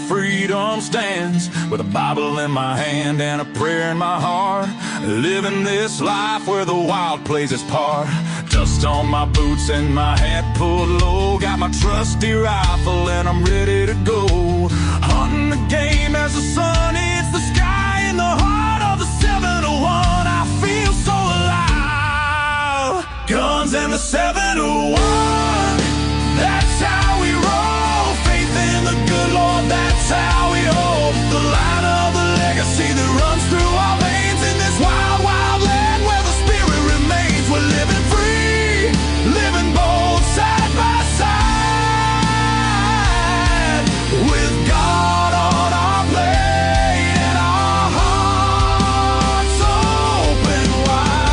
freedom stands, with a Bible in my hand and a prayer in my heart. Living this life where the wild plays its part. Dust on my boots and my hat pulled low. Got my trusty rifle and I'm ready to go. Hunting the game as the sun hits the sky. In the heart of the 701, I feel so alive. Guns and the 701, that's how we roll. Faith in the good Lord, that's how we hold. The line of the legacy that runs through our veins. In this wild, wild land where the spirit remains. We're living free, living bold, side by side, with God on our plate and our hearts open wide.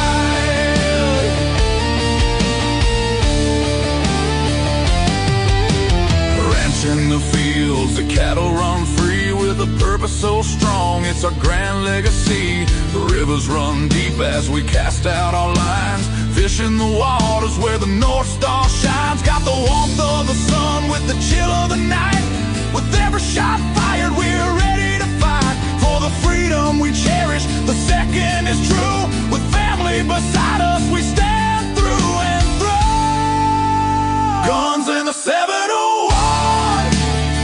Ranching the fields, the cattle run free, with a purpose so strong, it's our grand legacy. The rivers run deep as we cast out our lines, fishing the waters where the North Star shines. Got the warmth of the sun with the chill of the night. With every shot fired, we're ready to fight for the freedom we cherish. The second is true. With family beside us, we stand through and through. Guns in the 701,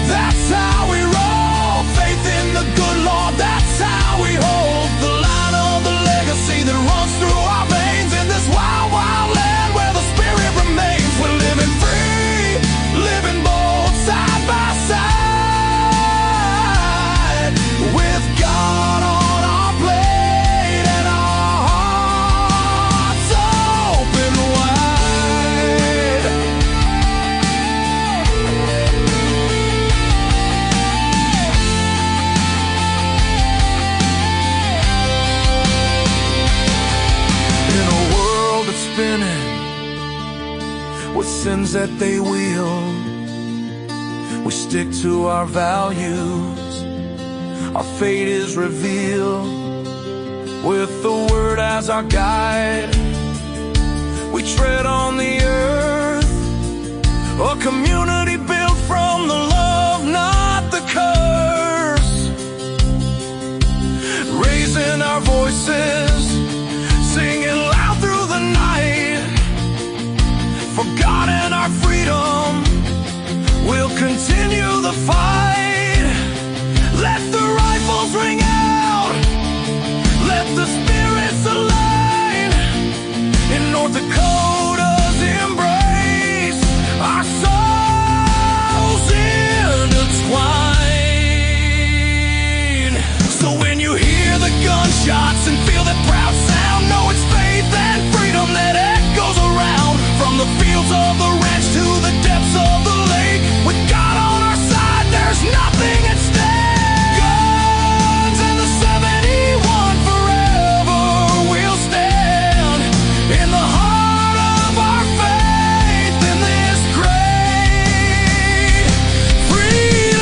that's how we roll. Faith in the good Lord, that's how we hold. The line of the legacy that runs through our veins. In this wild, wild land where the spirit remains. We're living free, living bold, side by side, with God on our plate and our hearts open wide. In a world that's spinning with sins that they wield, we stick to our values. Our fate is revealed with the word as our guide. We tread on the earth, a community built from the love, not the curse. Raising our voices, singing loud through the night, for God and our freedom, we'll continue the fight. Let the rifles ring out, let the spirits align. In North Dakota's embrace, our souls intertwine. So when you hear the gunshots and feel that proud sound, know it's faith and freedom that echoes around. From the fields of the ranch to the depths of the lake, with God on our side, there's nothing at stake. Guns and the 71 forever will stand in the heart of our faith in this great free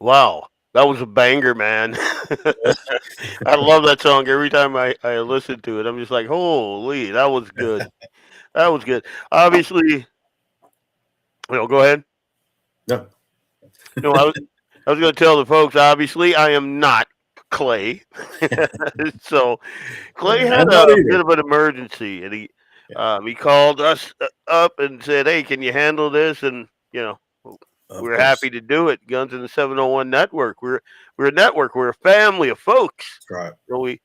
Wow, that was a banger, man. I love that song. Every time I listen to it, I'm just like, holy, that was good. That was good. Obviously, go ahead. No. No, I was going to tell the folks, obviously, I am not Clay. So Clay had a bit of an emergency, and he called us up and said, hey, can you handle this? And, we're happy to do it. Guns in the 701 Network. We're a network. We're a family of folks. Right. So we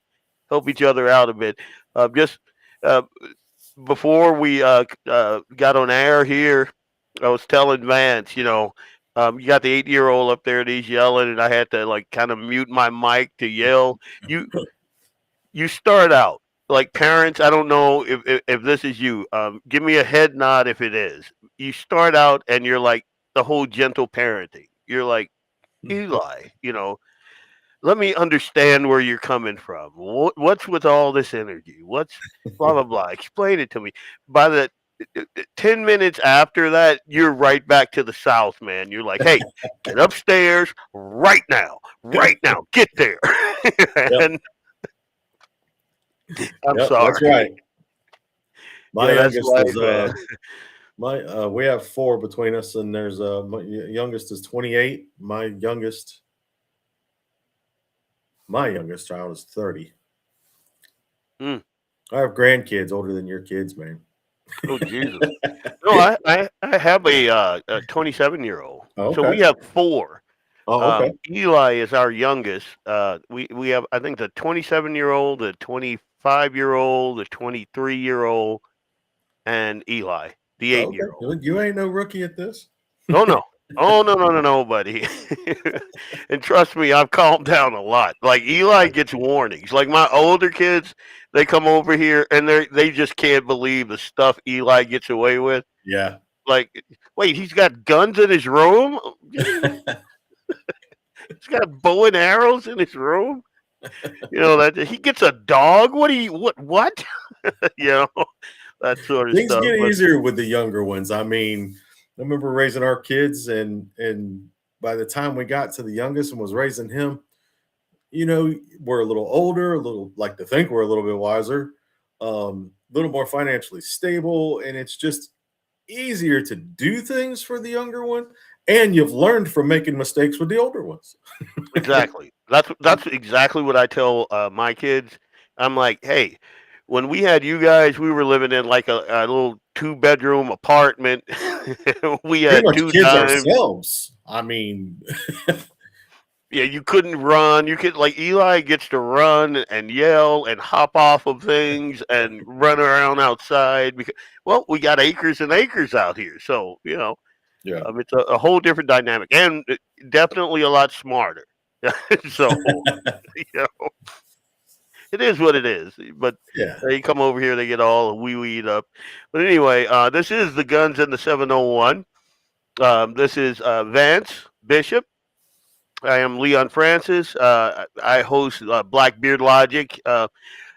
help each other out a bit. Just before we got on air here, I was telling Vance, you got the 8-year-old up there and he's yelling, and I had to kind of mute my mic to yell. You start out like parents. I don't know if this is you. Give me a head nod if it is. You start out and you're like the whole gentle parenting. You're like Eli, let me understand where you're coming from. What's with all this energy? What's blah blah blah? Explain it to me. By the 10 minutes after that, you're right back to the South, man. You're like, hey, get upstairs right now, get there. Yep. And I'm Yep, sorry. that's right. My Yeah, that's youngest life, is man. we have 4 between us, and there's my youngest is 28. My youngest child is 30. Mm. I have grandkids older than your kids, man. Oh Jesus! No, I have a 27-year-old. Oh, So we okay. have 4. Oh, okay. Eli is our youngest. We have, I think, the 27-year-old, the 25-year-old, the 23-year-old, and Eli, the Oh, okay. 8-year-old. You ain't no rookie at this. Oh no. Oh no, buddy. And trust me, I've calmed down a lot. Like Eli gets warnings. Like my older kids, they come over here and they just can't believe the stuff Eli gets away with. Yeah. Like, wait, he's got guns in his room? He's got bow and arrows in his room? You know, that he gets a dog? What? You know, that sort of Things stuff. get But easier with the younger ones. I mean, I remember raising our kids, and by the time we got to the youngest and was raising him, you know, we're a little older, a little like to think we're a little bit wiser, a little more financially stable, and it's just easier to do things for the younger one. And you've learned from making mistakes with the older ones. exactly. That's exactly what I tell my kids. I'm like, hey, when we had you guys, we were living in like a little 2-bedroom apartment. We Pretty had much 2 kids times. ourselves. I mean, Yeah, you couldn't run. You could like Eli gets to run and yell and hop off of things and run around outside because well, we got acres and acres out here. So, you know, yeah. it's a whole different dynamic and definitely a lot smarter. So, you know, it is what it is. But Yeah. they come over here, they get all wee-weed up. But anyway, this is the Guns and the 701. This is Vance Bishop. I am Leon Francis. I host Blackbeard Logic.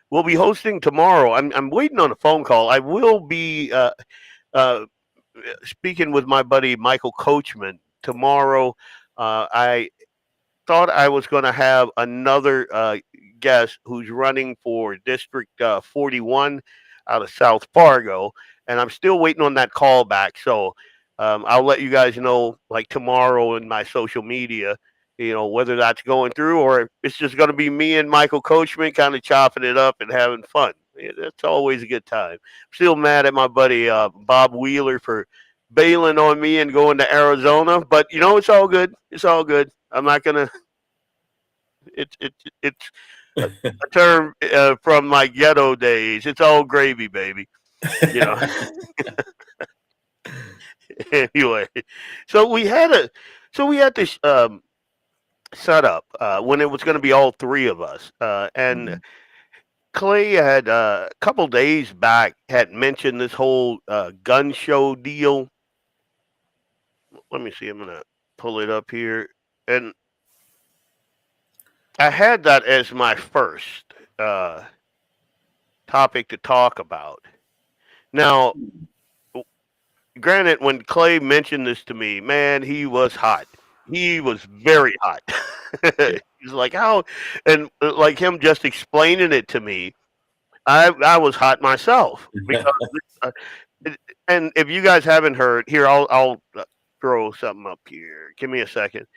We'll be hosting tomorrow. I'm waiting on a phone call. I will be uh, speaking with my buddy Michael Coachman tomorrow. I thought I was going to have another guest who's running for District 41 out of South Fargo, and I'm still waiting on that call back. So I'll let you guys know like tomorrow in my social media, you know, whether that's going through or it's just going to be me and Michael Coachman kind of chopping it up and having fun. Yeah, that's always a good time. Still mad at my buddy Bob Wheeler for bailing on me and going to Arizona, but you know it's all good. It's all good. I'm not gonna. It's a term from my ghetto days. It's all gravy, baby. You know. Anyway, so we had this set up when it was going to be all 3 of us, and Mhm. Clay had a couple days back had mentioned this whole gun show deal. Let me see. I'm gonna pull it up here, and I had that as my first topic to talk about. Now, granted, when Clay mentioned this to me, man, he was hot. He was very hot. Yeah. He's like, how, and like him just explaining it to me, I was hot myself because, uh, and if you guys haven't heard, here I'll throw something up here. Give me a second.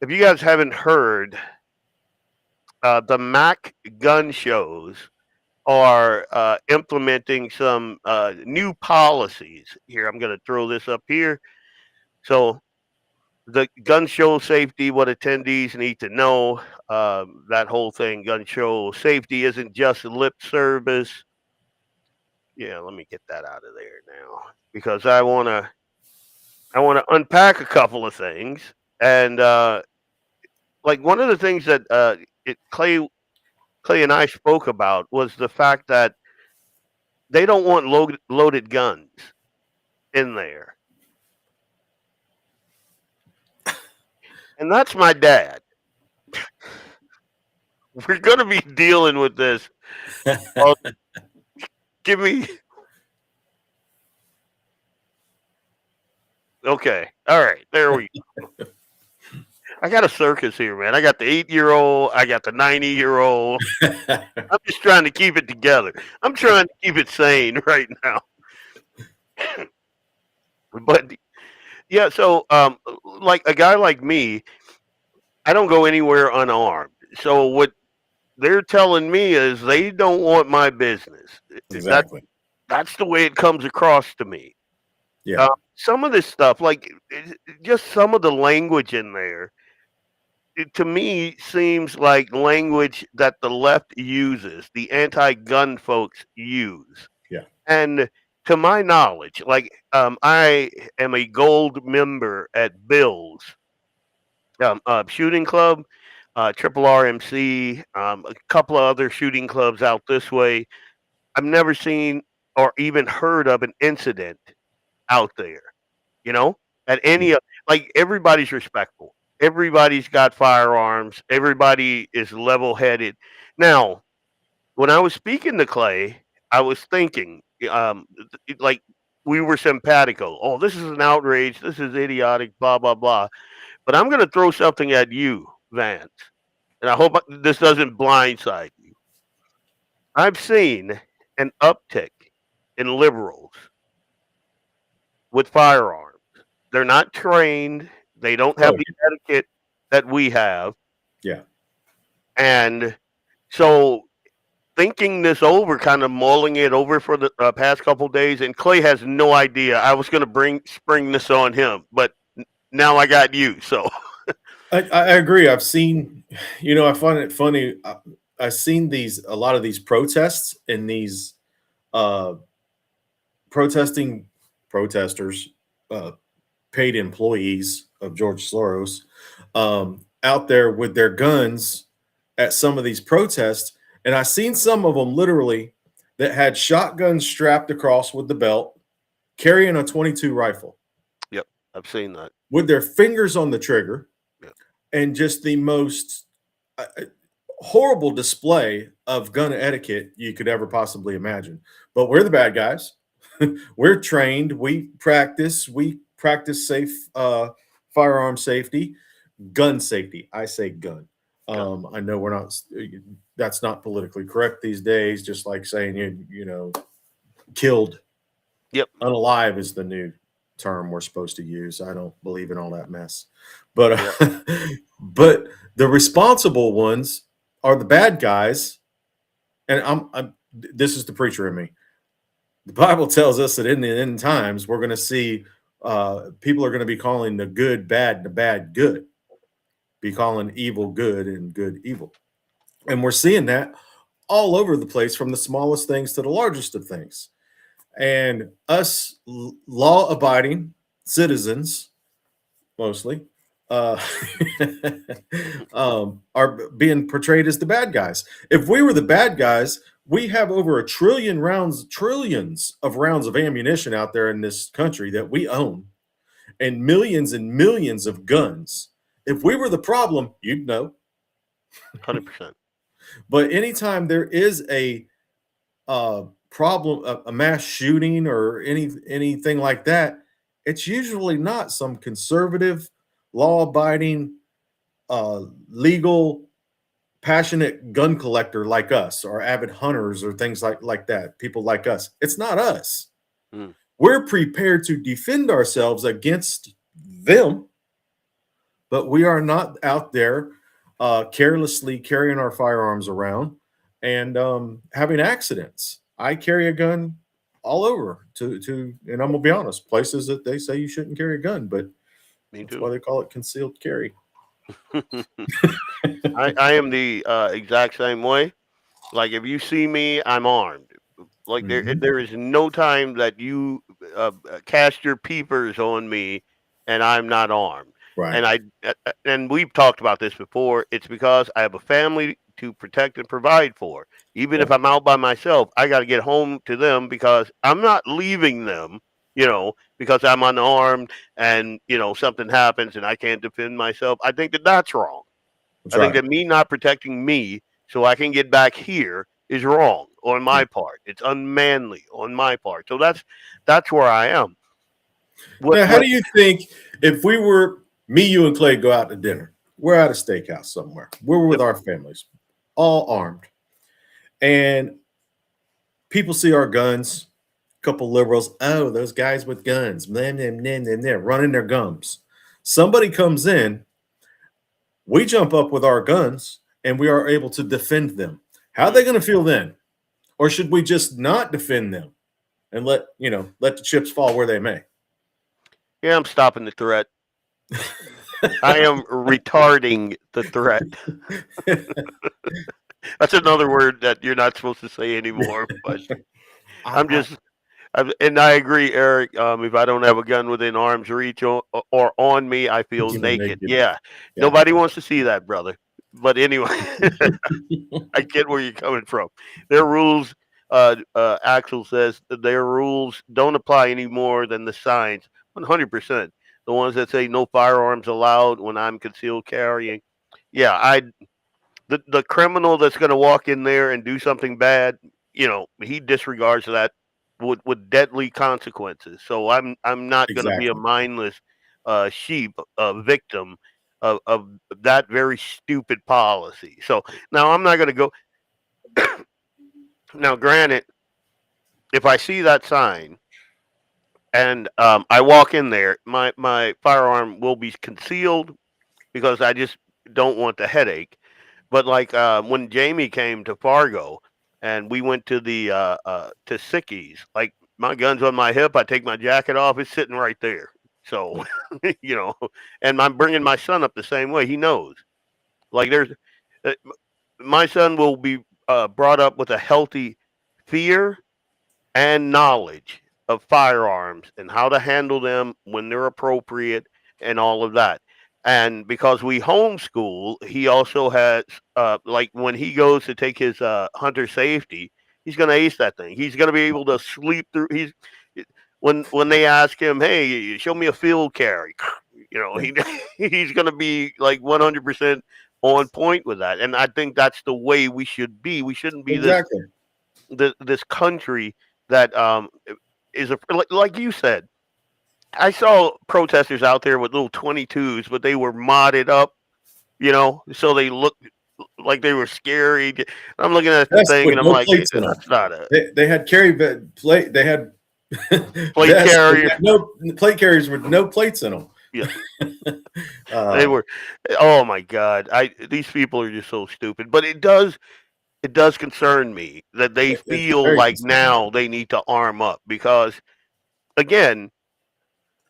If you guys haven't heard, the Mac gun shows are implementing some new policies. Here, I'm going to throw this up here. So, the gun show safety, what attendees need to know, that whole thing, gun show safety isn't just lip service. Yeah, let me get that out of there now because I want to unpack a couple of things and like one of the things that Clay and I spoke about was the fact that they don't want loaded guns in there. And that's my dad. we're going to be dealing with this. Give me. Okay. All right. There we go. I got a circus here, man. I got the 8-year-old. I got the 90-year-old. I'm just trying to keep it together. I'm trying to keep it sane right now. But yeah, so like a guy like me, I don't go anywhere unarmed. So what they're telling me is they don't want my business. Exactly. That's the way it comes across to me. Yeah. Some of this stuff, like just some of the language in there, to me seems like language that the left uses, the anti-gun folks use. Yeah. And to my knowledge, like I am a gold member at Bill's shooting club, Triple RMC, a couple of other shooting clubs out this way. I've never seen or even heard of an incident out there, at any like everybody's respectful. Everybody's got firearms. Everybody is level-headed. Now, when I was speaking to Clay, I was thinking, like we were simpatico. Oh, this is an outrage. This is idiotic. Blah blah blah. But I'm going to throw something at you, Vance, and I hope this doesn't blindside you. I've seen an uptick in liberals with firearms. They're not trained. They don't have the etiquette that we have. Yeah. And so thinking this over, kind of mulling it over for the past couple days, and Clay has no idea. I was going to spring this on him, but now I got you. So I agree. I've seen, I find it funny. I've seen a lot of these protests and these protesters, paid employees of George Soros, out there with their guns at some of these protests. And I've seen some of them literally that had shotguns strapped across with the belt, carrying a .22 rifle. Yep, I've seen that. With their fingers on the trigger. Yep. And just the most horrible display of gun etiquette you could ever possibly imagine. But we're the bad guys. We're trained. We practice safe firearm safety, gun safety. I say gun. I know that's not politically correct these days, just like saying, killed. Yep. Unalive is the new term we're supposed to use. I don't believe in all that mess. But, but the responsible ones are the bad guys. And this is the preacher in me. The Bible tells us that in the end times, we're going to see people are going to be calling the good bad and the bad good, be calling evil good and good evil. And we're seeing that all over the place, from the smallest things to the largest of things. And us law-abiding citizens, mostly, are being portrayed as the bad guys. If we were the bad guys, we have over trillions of rounds of ammunition out there in this country that we own, and millions of guns. If we were the problem, you'd know. 100%. But anytime there is a problem, a mass shooting or anything like that, it's usually not some conservative, law-abiding, legal, passionate gun collector like us, or avid hunters, or things like that. People like us. It's not us. We're prepared to defend ourselves against them, but we are not out there carelessly carrying our firearms around and having accidents. I carry a gun all over and I'm gonna be honest, places that they say you shouldn't carry a gun, but that's why they call it concealed carry. I am the exact same way. Like, if you see me, I'm armed. Like, there is no time that you cast your peepers on me and I'm not armed. Right. And we've talked about this before. It's because I have a family to protect and provide for. Even if I'm out by myself, I got to get home to them, because I'm not leaving them, because I'm unarmed and, something happens and I can't defend myself. I think that that's wrong. I think that me not protecting me so I can get back here is wrong on my part. It's unmanly on my part. So that's where I am. Now, how do you think if we were me, you, and Clay go out to dinner? We're at a steakhouse somewhere. We're with our families, all armed, and people see our guns. A couple liberals, oh, those guys with guns, they're running their gums. Somebody comes in, we jump up with our guns, and we are able to defend them. How are they going to feel then? Or should we just not defend them and let the chips fall where they may? Yeah, I'm stopping the threat. I am retarding the threat. That's another word that you're not supposed to say anymore. But and I agree, Eric. If I don't have a gun within arm's reach or on me, I feel naked. Yeah, nobody wants to see that, brother. But anyway, I get where you're coming from. Their rules, Axel says, their rules don't apply any more than the signs. 100%. The ones that say no firearms allowed when I'm concealed carrying. Yeah, the criminal that's going to walk in there and do something bad, he disregards that with deadly consequences. So I'm not going to be a mindless sheep, victim of that very stupid policy. So now I'm not going to go. Now, granted, if I see that sign and I walk in there, my firearm will be concealed because I just don't want the headache. But like when Jamie came to Fargo and we went to the to Sickies, like my gun's on my hip, I take my jacket off, it's sitting right there. So, and I'm bringing my son up the same way. He knows. Like my son will be brought up with a healthy fear and knowledge of firearms and how to handle them when they're appropriate and all of that. And because we homeschool, he also has, like when he goes to take his hunter safety, he's going to ace that thing. He's going to be able to sleep through. When they ask him, hey, show me a field carry, he's going to be like 100% on point with that. And I think that's the way we should be. We shouldn't be this country that is like you said. I saw protesters out there with little 22s, but they were modded up, so they looked like they were scary. I'm looking at the thing and I'm like, that's not They had plate. They had plate carriers. No plate carriers with no plates in them. Yeah, they were. Oh my God! These people are just so stupid. But it does concern me that they feel like now they need to arm up because, again,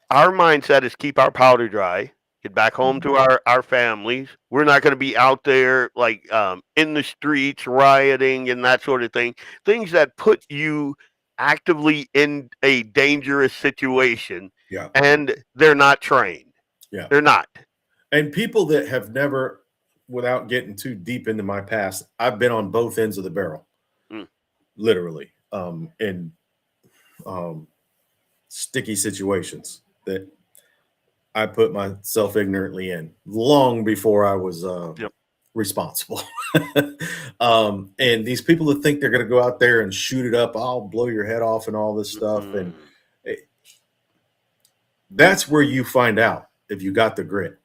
our mindset is keep our powder dry, get back home to our families. We're not going to be out there like in the streets rioting and that sort of thing. Things that put you actively in a dangerous situation. Yeah. And they're not trained. Yeah. They're not. And people that have never, without getting too deep into my past, I've been on both ends of the barrel. Literally. In sticky situations that I put myself ignorantly in long before I was responsible. And these people that think they're going to go out there and shoot it up, I'll blow your head off and all this stuff. And that's where you find out if you got the grit.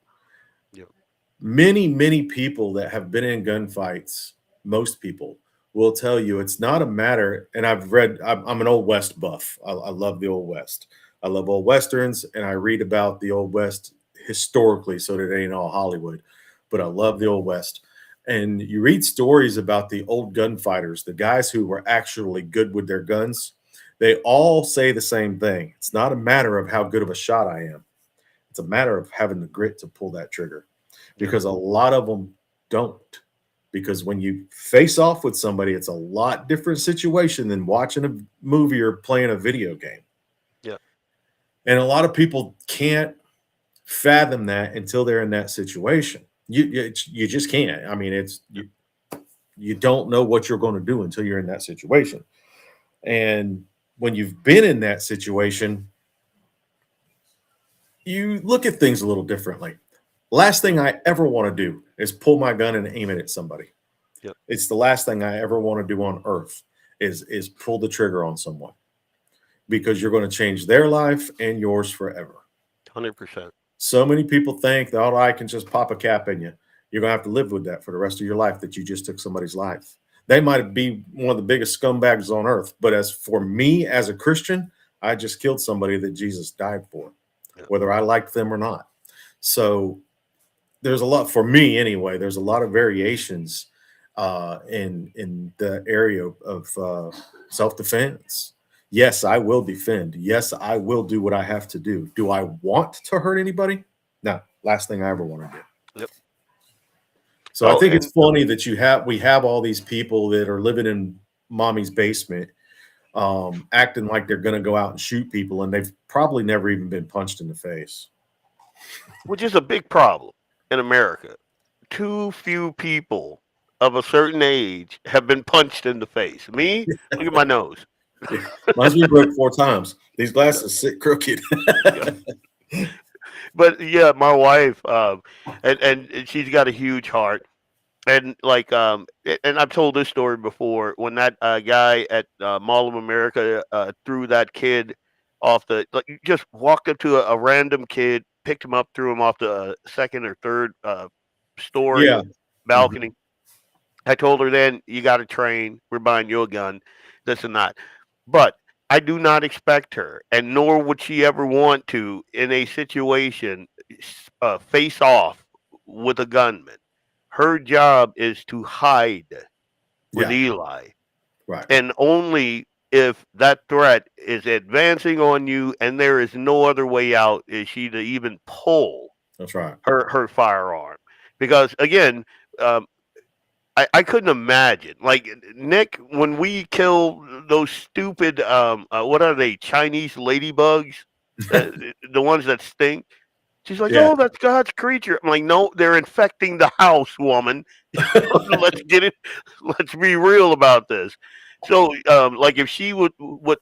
Many people that have been in gunfights, most people will tell you it's not a matter. And I'm an Old West buff. I love the Old West. I love old Westerns, and I read about the Old West historically, so that it ain't all Hollywood. But I love the Old West. And you read stories about the old gunfighters, the guys who were actually good with their guns. They all say the same thing. It's not a matter of how good of a shot I am. It's a matter of having the grit to pull that trigger. Because a lot of them don't. Because when you face off with somebody, it's a lot different situation than watching a movie or playing a video game. And a lot of people can't fathom that until they're in that situation. You just can't. I mean, you don't know what you're going to do until you're in that situation. And when you've been in that situation, you look at things a little differently. Last thing I ever want to do is pull my gun and aim it at somebody. Yep. It's the last thing I ever want to do on earth is pull the trigger on someone, because you're going to change their life and yours forever. 100%. So many people think that, oh, I can just pop a cap in you. You're going to have to live with that for the rest of your life, that you just took somebody's life. They might be one of the biggest scumbags on earth. But as for me, as a Christian, I just killed somebody that Jesus died for, whether I liked them or not. So there's a lot, for me anyway, there's a lot of variations in the area of self-defense. Yes, I will defend. Yes, I will do what I have to do. Do I want to hurt anybody? No. Last thing I ever want to do. Yep. So I think it's funny that we have all these people that are living in mommy's basement, acting like they're going to go out and shoot people, and they've probably never even been punched in the face. Which is a big problem in America. Too few people of a certain age have been punched in the face. Me, look at my nose. Mine's been broke 4 times. These glasses sit crooked. But yeah, my wife, and she's got a huge heart, and like, and I've told this story before. When that guy at Mall of America threw that kid off just walked up to a random kid, picked him up, threw him off the second or third story balcony. I told her then, you got to train. We're buying you a gun, this and that. But I do not expect her, and nor would she ever want to, in a situation, face off with a gunman. Her job is to hide with Eli. Right. And only if that threat is advancing on you and there is no other way out is she to even pull That's right. her firearm. Because, again, I couldn't imagine. Like, Nick, when we kill those stupid, what are they, Chinese ladybugs? The ones that stink? She's like, oh, that's God's creature. I'm like, no, they're infecting the house, woman. Let's get it. Let's be real about this. So, like, if she would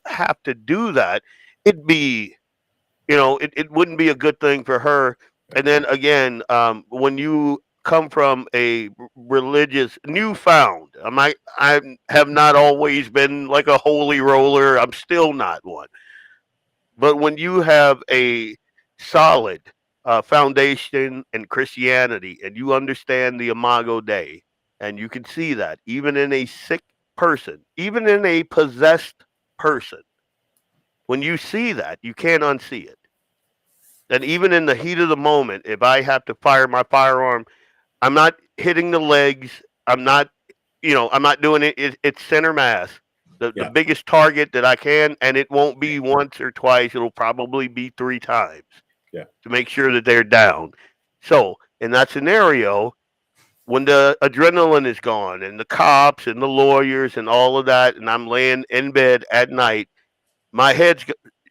have to do that, it'd be, it wouldn't be a good thing for her. And then, again, when you come from a religious newfound, I have not always been like a holy roller. I'm still not one. But when you have a solid foundation in Christianity and you understand the Imago Dei, and you can see that even in a sick person, even in a possessed person, when you see that, you can't unsee it. And even in the heat of the moment, if I have to fire my firearm, I'm not hitting the legs. I'm not doing it. It's center mass, the biggest target that I can, and it won't be once or twice. It'll probably be 3 times to make sure that they're down. So in that scenario, when the adrenaline is gone and the cops and the lawyers and all of that, and I'm laying in bed at night, my head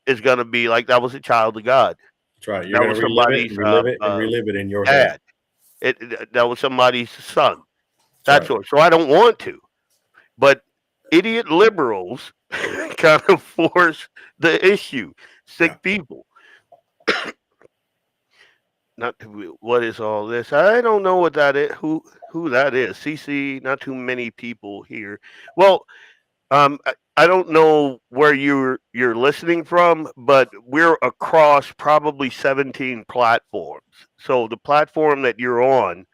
is going to be like that was a child of God. That's right. You're going to relive it in your head. That was somebody's son. That's right. So I don't want to. But idiot liberals kind of force the issue. Sick people. What is all this? I don't know what that is. Who that is? CC, not too many people here. Well, I don't know where you're listening from, but we're across probably 17 platforms. So the platform that you're on,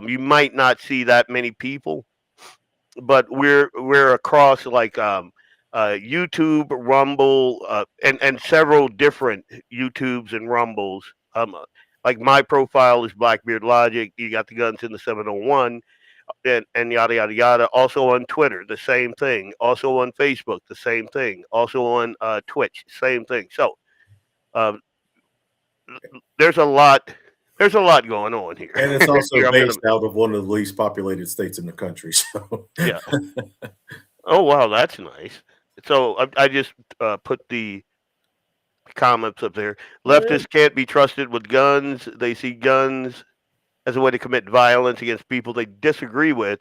you might not see that many people, but we're across like YouTube, Rumble, and several different YouTubes and Rumbles. Like my profile is Blackbeard Logic. You got the guns in the 701. And yada yada yada. Also on Twitter, the same thing. Also on Facebook, the same thing. Also on Twitch, same thing. So there's a lot going on here, and it's also based out of one of the least populated states in the country. So yeah. Oh wow, that's nice. So I just put the comments up there. Leftists can't be trusted with guns. They see guns as a way to commit violence against people they disagree with,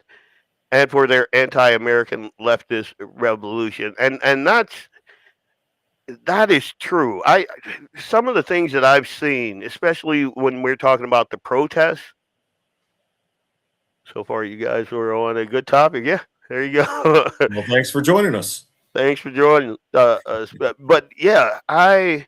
and for their anti-American leftist revolution. And that is true. Some of the things that I've seen, especially when we're talking about the protests, So far, you guys were on a good topic. Yeah, there you go. Well, thanks for joining us. Thanks for joining us. But yeah, I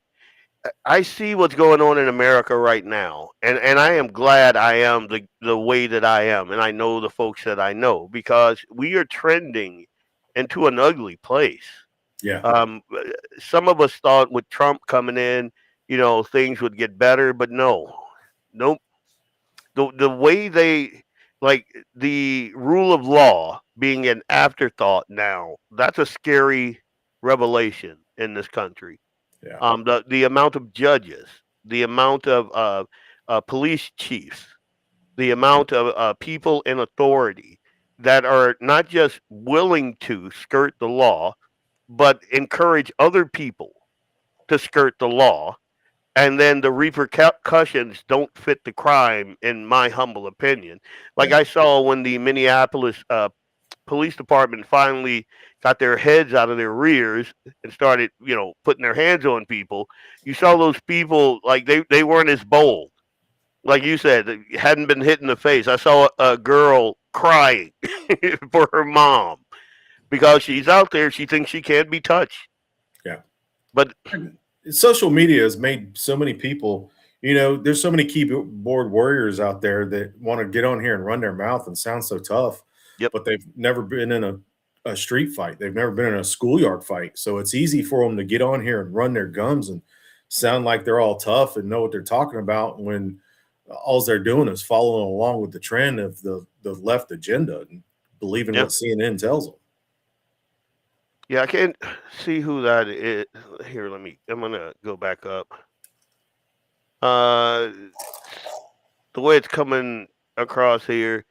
see what's going on in America right now, and I am glad I am the way that I am, and I know the folks that I know because we are trending into an ugly place. Yeah. Um, some of us thought with Trump coming in, things would get better, but no, nope. The way they like the rule of law being an afterthought now, that's a scary revelation in this country. Yeah. The amount of judges, the amount of police chiefs, the amount of people in authority that are not just willing to skirt the law, but encourage other people to skirt the law, and then the repercussions don't fit the crime, in my humble opinion. Like Yeah. I saw when the Minneapolis police department finally got their heads out of their rears and started, putting their hands on people. You saw those people like they weren't as bold. Like you said, they hadn't been hit in the face. I saw a girl crying for her mom because she's out there. She thinks she can't be touched. Yeah. But social media has made so many people, there's so many keyboard warriors out there that want to get on here and run their mouth and sound so tough. Yep. But they've never been in a street fight. They've never been in a schoolyard fight. So it's easy for them to get on here and run their guns and sound like they're all tough and know what they're talking about when all they're doing is following along with the trend of the left agenda and believing what CNN tells them. Yeah, I can't see who that is. Here, I'm going to go back up. The way it's coming across here,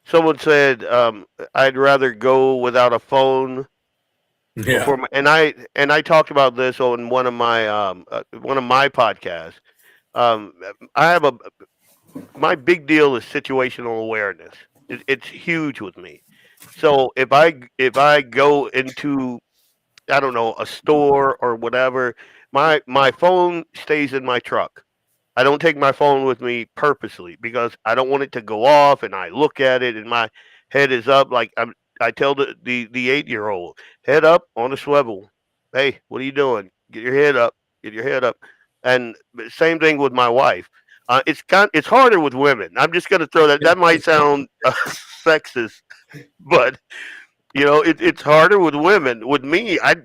someone said, I'd rather go without a phone. Yeah. And I talked about this on one of my podcasts. My big deal is situational awareness. It's huge with me. So if I go into, I don't know, a store or whatever, my phone stays in my truck. I don't take my phone with me purposely because I don't want it to go off, and I look at it and my head is up. Like I tell the 8-year-old, head up on a swivel. Hey, what are you doing? Get your head up. Get your head up. And same thing with my wife. It's harder with women. I'm just going to throw that. That might sound sexist, but it's harder with women. With me, I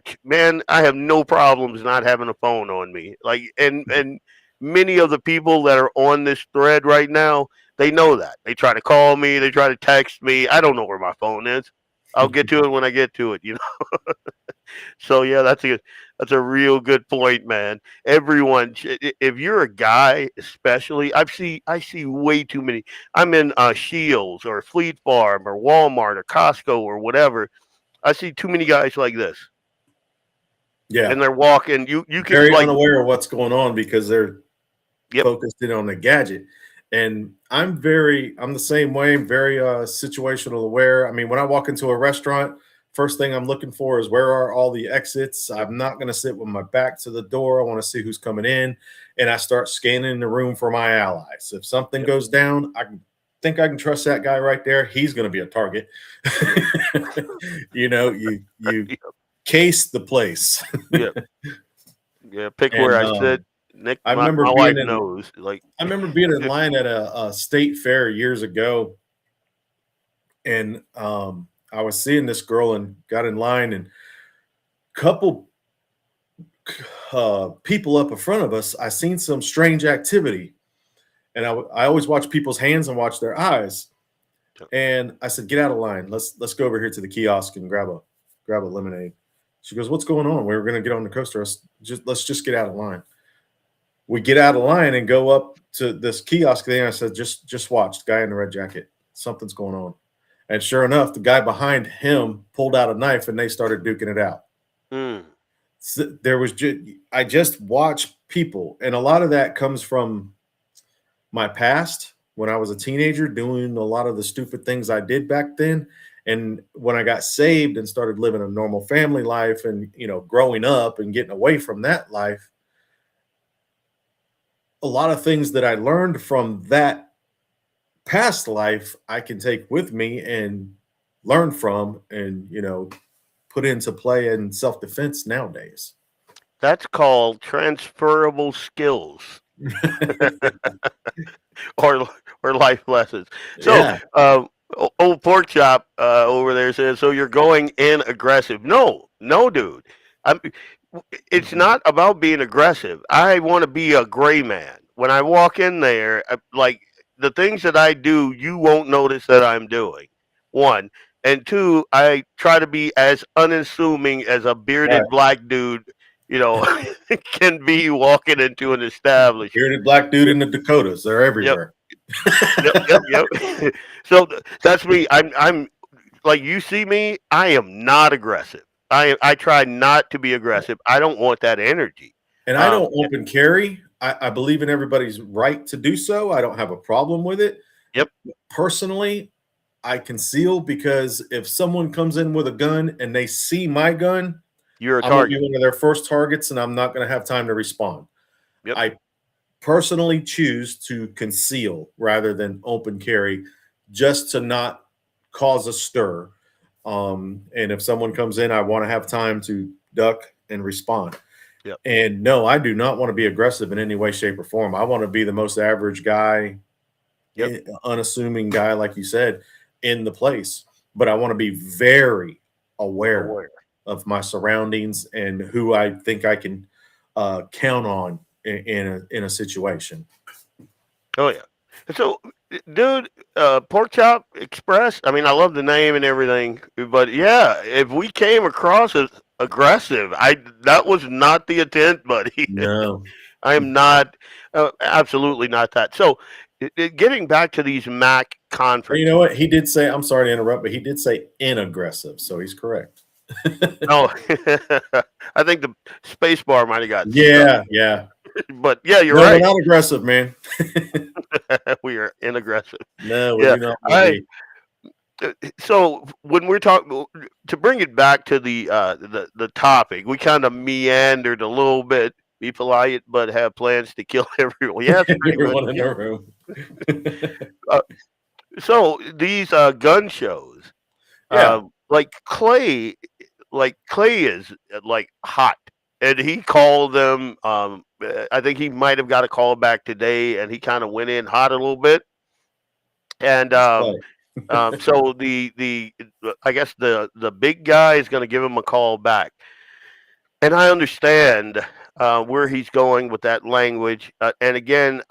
have no problems not having a phone on me. Like, and many of the people that are on this thread right now, they know that. They try to call me, they try to text me. I don't know where my phone is. I'll get to it when I get to it, So yeah, that's a real good point, man. Everyone, if you're a guy, especially, I see way too many. I'm in Shields or Fleet Farm or Walmart or Costco or whatever. I see too many guys like this. Yeah, and they're walking. You can very unaware of what's going on because they're Yep. focused in on the gadget. And I'm the same way. I'm very situational aware. I mean, when I walk into a restaurant, first thing I'm looking for is where are all the exits. I'm not going to sit with my back to the door. I want to see who's coming in, and I start scanning the room for my allies. If something goes down, I think I can trust that guy right there. He's going to be a target. You case the place. Yeah, pick where I sit. Nick, I remember my being wife knows. Like, I remember being in line at a state fair years ago, and I was seeing this girl and got in line, and a couple people up in front of us, I seen some strange activity, and I always watch people's hands and watch their eyes. And I said, "Get out of line. Let's go over here to the kiosk and grab a lemonade." She goes, "What's going on? We were going to get on the coaster. Let's just get out of line." We get out of line and go up to this kiosk thing. I said, just watch the guy in the red jacket. Something's going on. And sure enough, the guy behind him pulled out a knife and they started duking it out. So I just watch people. And a lot of that comes from my past when I was a teenager doing a lot of the stupid things I did back then. And when I got saved and started living a normal family life and, growing up and getting away from that life, a lot of things that I learned from that past life I can take with me and learn from, and put into play in self-defense nowadays. That's called transferable skills. or life lessons. So, Yeah. old pork chop over there says, "So you're going in aggressive?" No, dude. I'm. It's not about being aggressive. I want to be a gray man. When I walk in there, like the things that I do, you won't notice that I'm doing. One. And two, I try to be as unassuming as a bearded Right. black dude, can be walking into an establishment. Bearded black dude in the Dakotas. They're Yep. everywhere. Yep. So that's me. I'm like, you see me. I am not aggressive. I try not to be aggressive. I don't want that energy. And I don't open carry. I believe in everybody's right to do so. I don't have a problem with it. Yep. Personally, I conceal, because if someone comes in with a gun and they see my gun, You're a I'm going to target. be one of their first targets, and I'm not going to have time to respond. Yep. I personally choose to conceal rather than open carry, just to not cause a stir. And if someone comes in, I want to have time to duck and respond. Yep. And no, I do not want to be aggressive in any way, shape, or form. I want to be the most average guy, unassuming guy, like you said, in the place. But I want to be very aware of my surroundings and who I think I can count on in a situation. Oh yeah. So, dude, Pork Chop Express. I mean, I love the name and everything, but yeah, if we came across as aggressive, that was not the intent, buddy. No, I am not, absolutely not that. So, getting back to these MAC conferences. You know what? He did say, I'm sorry to interrupt, but he did say inaggressive, so he's correct. No, I think the space bar might have got Yeah. But yeah, you're right. We're not aggressive, man. We are inaggressive. No, we do not. So when we're talking, to bring it back to the topic, we kind of meandered a little bit. Be polite, but have plans to kill everyone. Yeah, everyone in the room. So these gun shows, like Clay is like hot, and he called them. I think he might have got a call back today, and he kind of went in hot a little bit. And so the I guess the big guy is going to give him a call back, and I understand where he's going with that language. And again,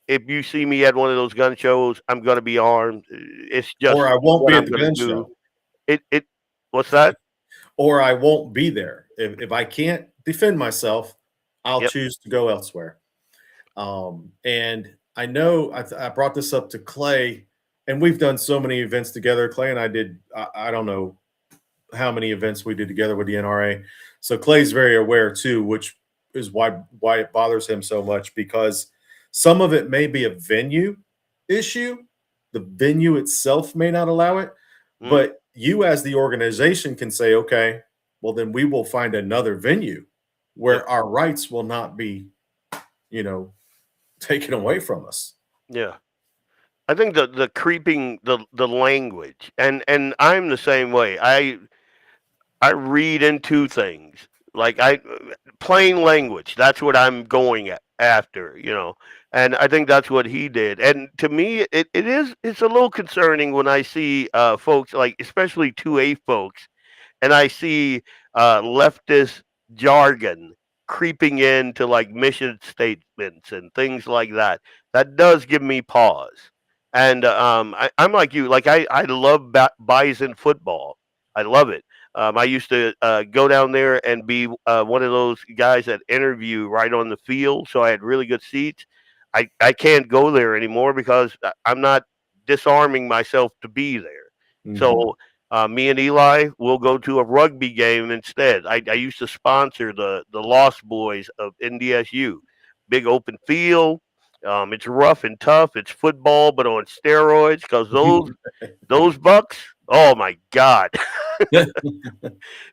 if you see me at one of those gun shows, I'm going to be armed. It's just, or I won't be at the gun show. What's that? Or I won't be there. If I can't defend myself, I'll choose to go elsewhere. And I know I brought this up to Clay, and we've done so many events together. Clay and I did, I don't know how many events we did together with the NRA. So Clay's very aware too, which is why it bothers him so much, because some of it may be a venue issue. The venue itself may not allow it, but you as the organization can say, okay, well then we will find another venue where our rights will not be, taken away from us. Yeah. I think the creeping the language, and I'm the same way. I read into things like plain language. That's what I'm going after, and I think that's what he did. And to me, it's a little concerning when I see folks, like especially 2A folks, and I see leftist jargon creeping into like mission statements and things like that. That does give me pause. And I'm like you. Like I love Bison football. I love it. I used to go down there and be one of those guys that interview right on the field, so I had really good seats. I can't go there anymore because I'm not disarming myself to be there. Mm-hmm. So me and Eli will go to a rugby game instead. I used to sponsor the Lost Boys of NDSU. Big open field. It's rough and tough. It's football, but on steroids, because those Bucks, oh my God.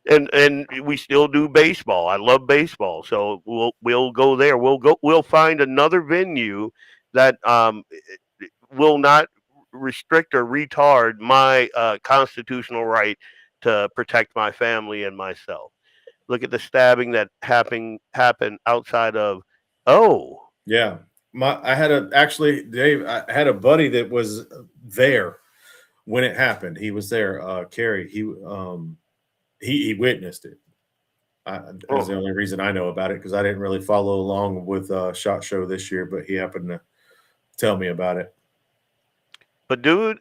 and we still do baseball. I love baseball, so we'll go there. We'll find another venue that will not restrict or retard my constitutional right to protect my family and myself. Look at the stabbing that happened outside of. Oh, Yeah. I had Dave, I had a buddy that was there when it happened. He was there, Kerry. He witnessed it. That's the only reason I know about it, because I didn't really follow along with SHOT Show this year, but he happened to tell me about it. but dude,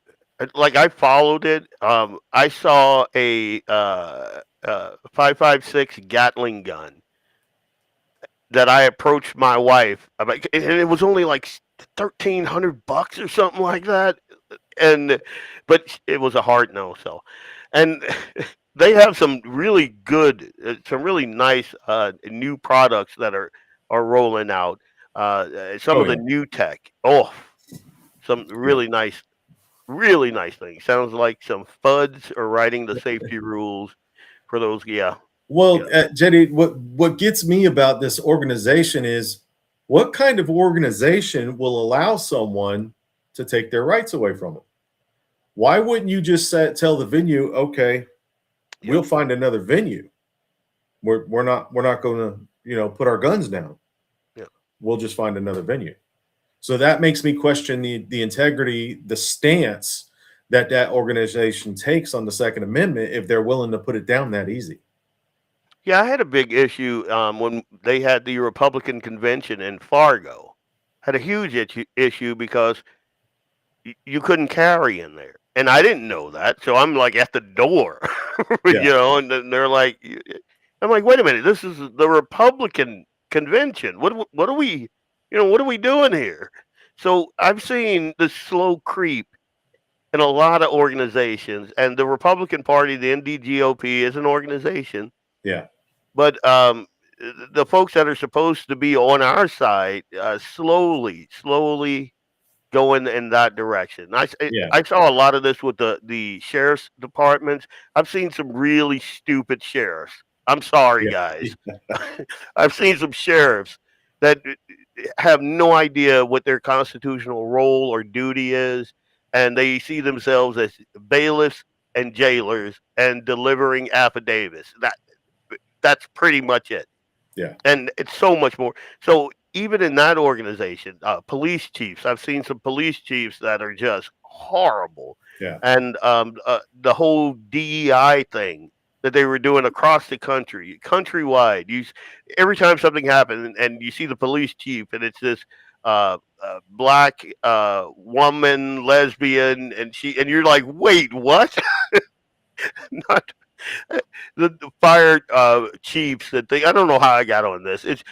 like I followed it. I saw a 5.56 Gatling gun that I approached my wife about, and it was only like $1,300 or something like that. But it was a hard no. So, and they have some really good, some really nice new products that are rolling out. Some of the new tech. Oh, some really nice things. Sounds like some FUDs are writing the safety rules for those. Yeah. Well, Jenny, what gets me about this organization is, what kind of organization will allow someone to take their rights away from them? Why wouldn't you just tell the venue, okay, we'll find another venue. We're not going to put our guns down. Yeah. We'll just find another venue. So that makes me question the integrity, the stance that organization takes on the Second Amendment, if they're willing to put it down that easy. Yeah, I had a big issue when they had the Republican convention in Fargo. Had a huge issue because you couldn't carry in there, and I didn't know that, so I'm like at the door, and then they're like, I'm like, wait a minute, this is the Republican convention. What are we, what are we doing here? So I've seen the slow creep in a lot of organizations, and the Republican Party, the NDGOP, is an organization. Yeah. But the folks that are supposed to be on our side slowly going in that direction. I saw a lot of this with the sheriff's departments. I've seen some really stupid sheriffs. I'm sorry, guys. I've seen some sheriffs that have no idea what their constitutional role or duty is, and they see themselves as bailiffs and jailers and delivering affidavits. That's pretty much it. Yeah. And it's so much more. So even in that organization, police chiefs, I've seen some police chiefs that are just horrible. Yeah. And the whole DEI thing that they were doing across the country, countrywide, every time something happened and you see the police chief and it's this black woman, lesbian, and you're like, wait, what? Not the fire chiefs that I don't know how I got on this. It's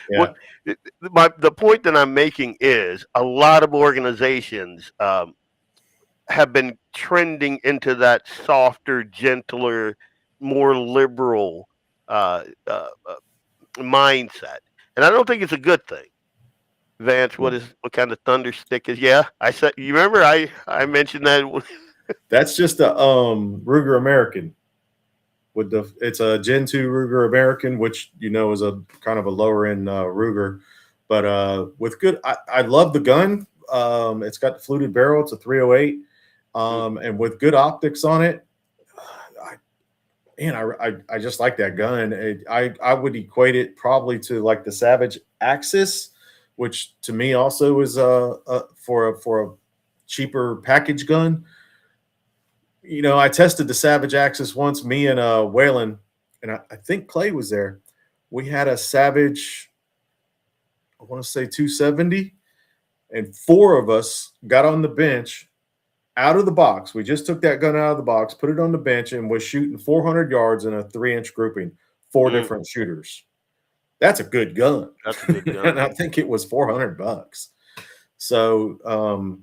the point that I'm making is a lot of organizations have been trending into that softer, gentler, more liberal mindset, and I don't think it's a good thing. Vance, what kind of thunder stick is? Yeah, I said. You remember I mentioned that. That's just a Ruger American. It's a Gen 2 Ruger American, which is a kind of a lower end Ruger, but with good. I love the gun. It's got the fluted barrel. It's a 308, and with good optics on it. I just like that gun. I would equate it probably to like the Savage Axis, which to me also is for a cheaper package gun. I tested the Savage Axis once, me and Waylon, and I think Clay was there. We had a Savage, I want to say 270, and 4 of us got on the bench out of the box. We just took that gun out of the box, put it on the bench, and was shooting 400 yards in a 3-inch grouping, 4 different shooters. That's a good gun. That's a good gun. And I think it was $400. So,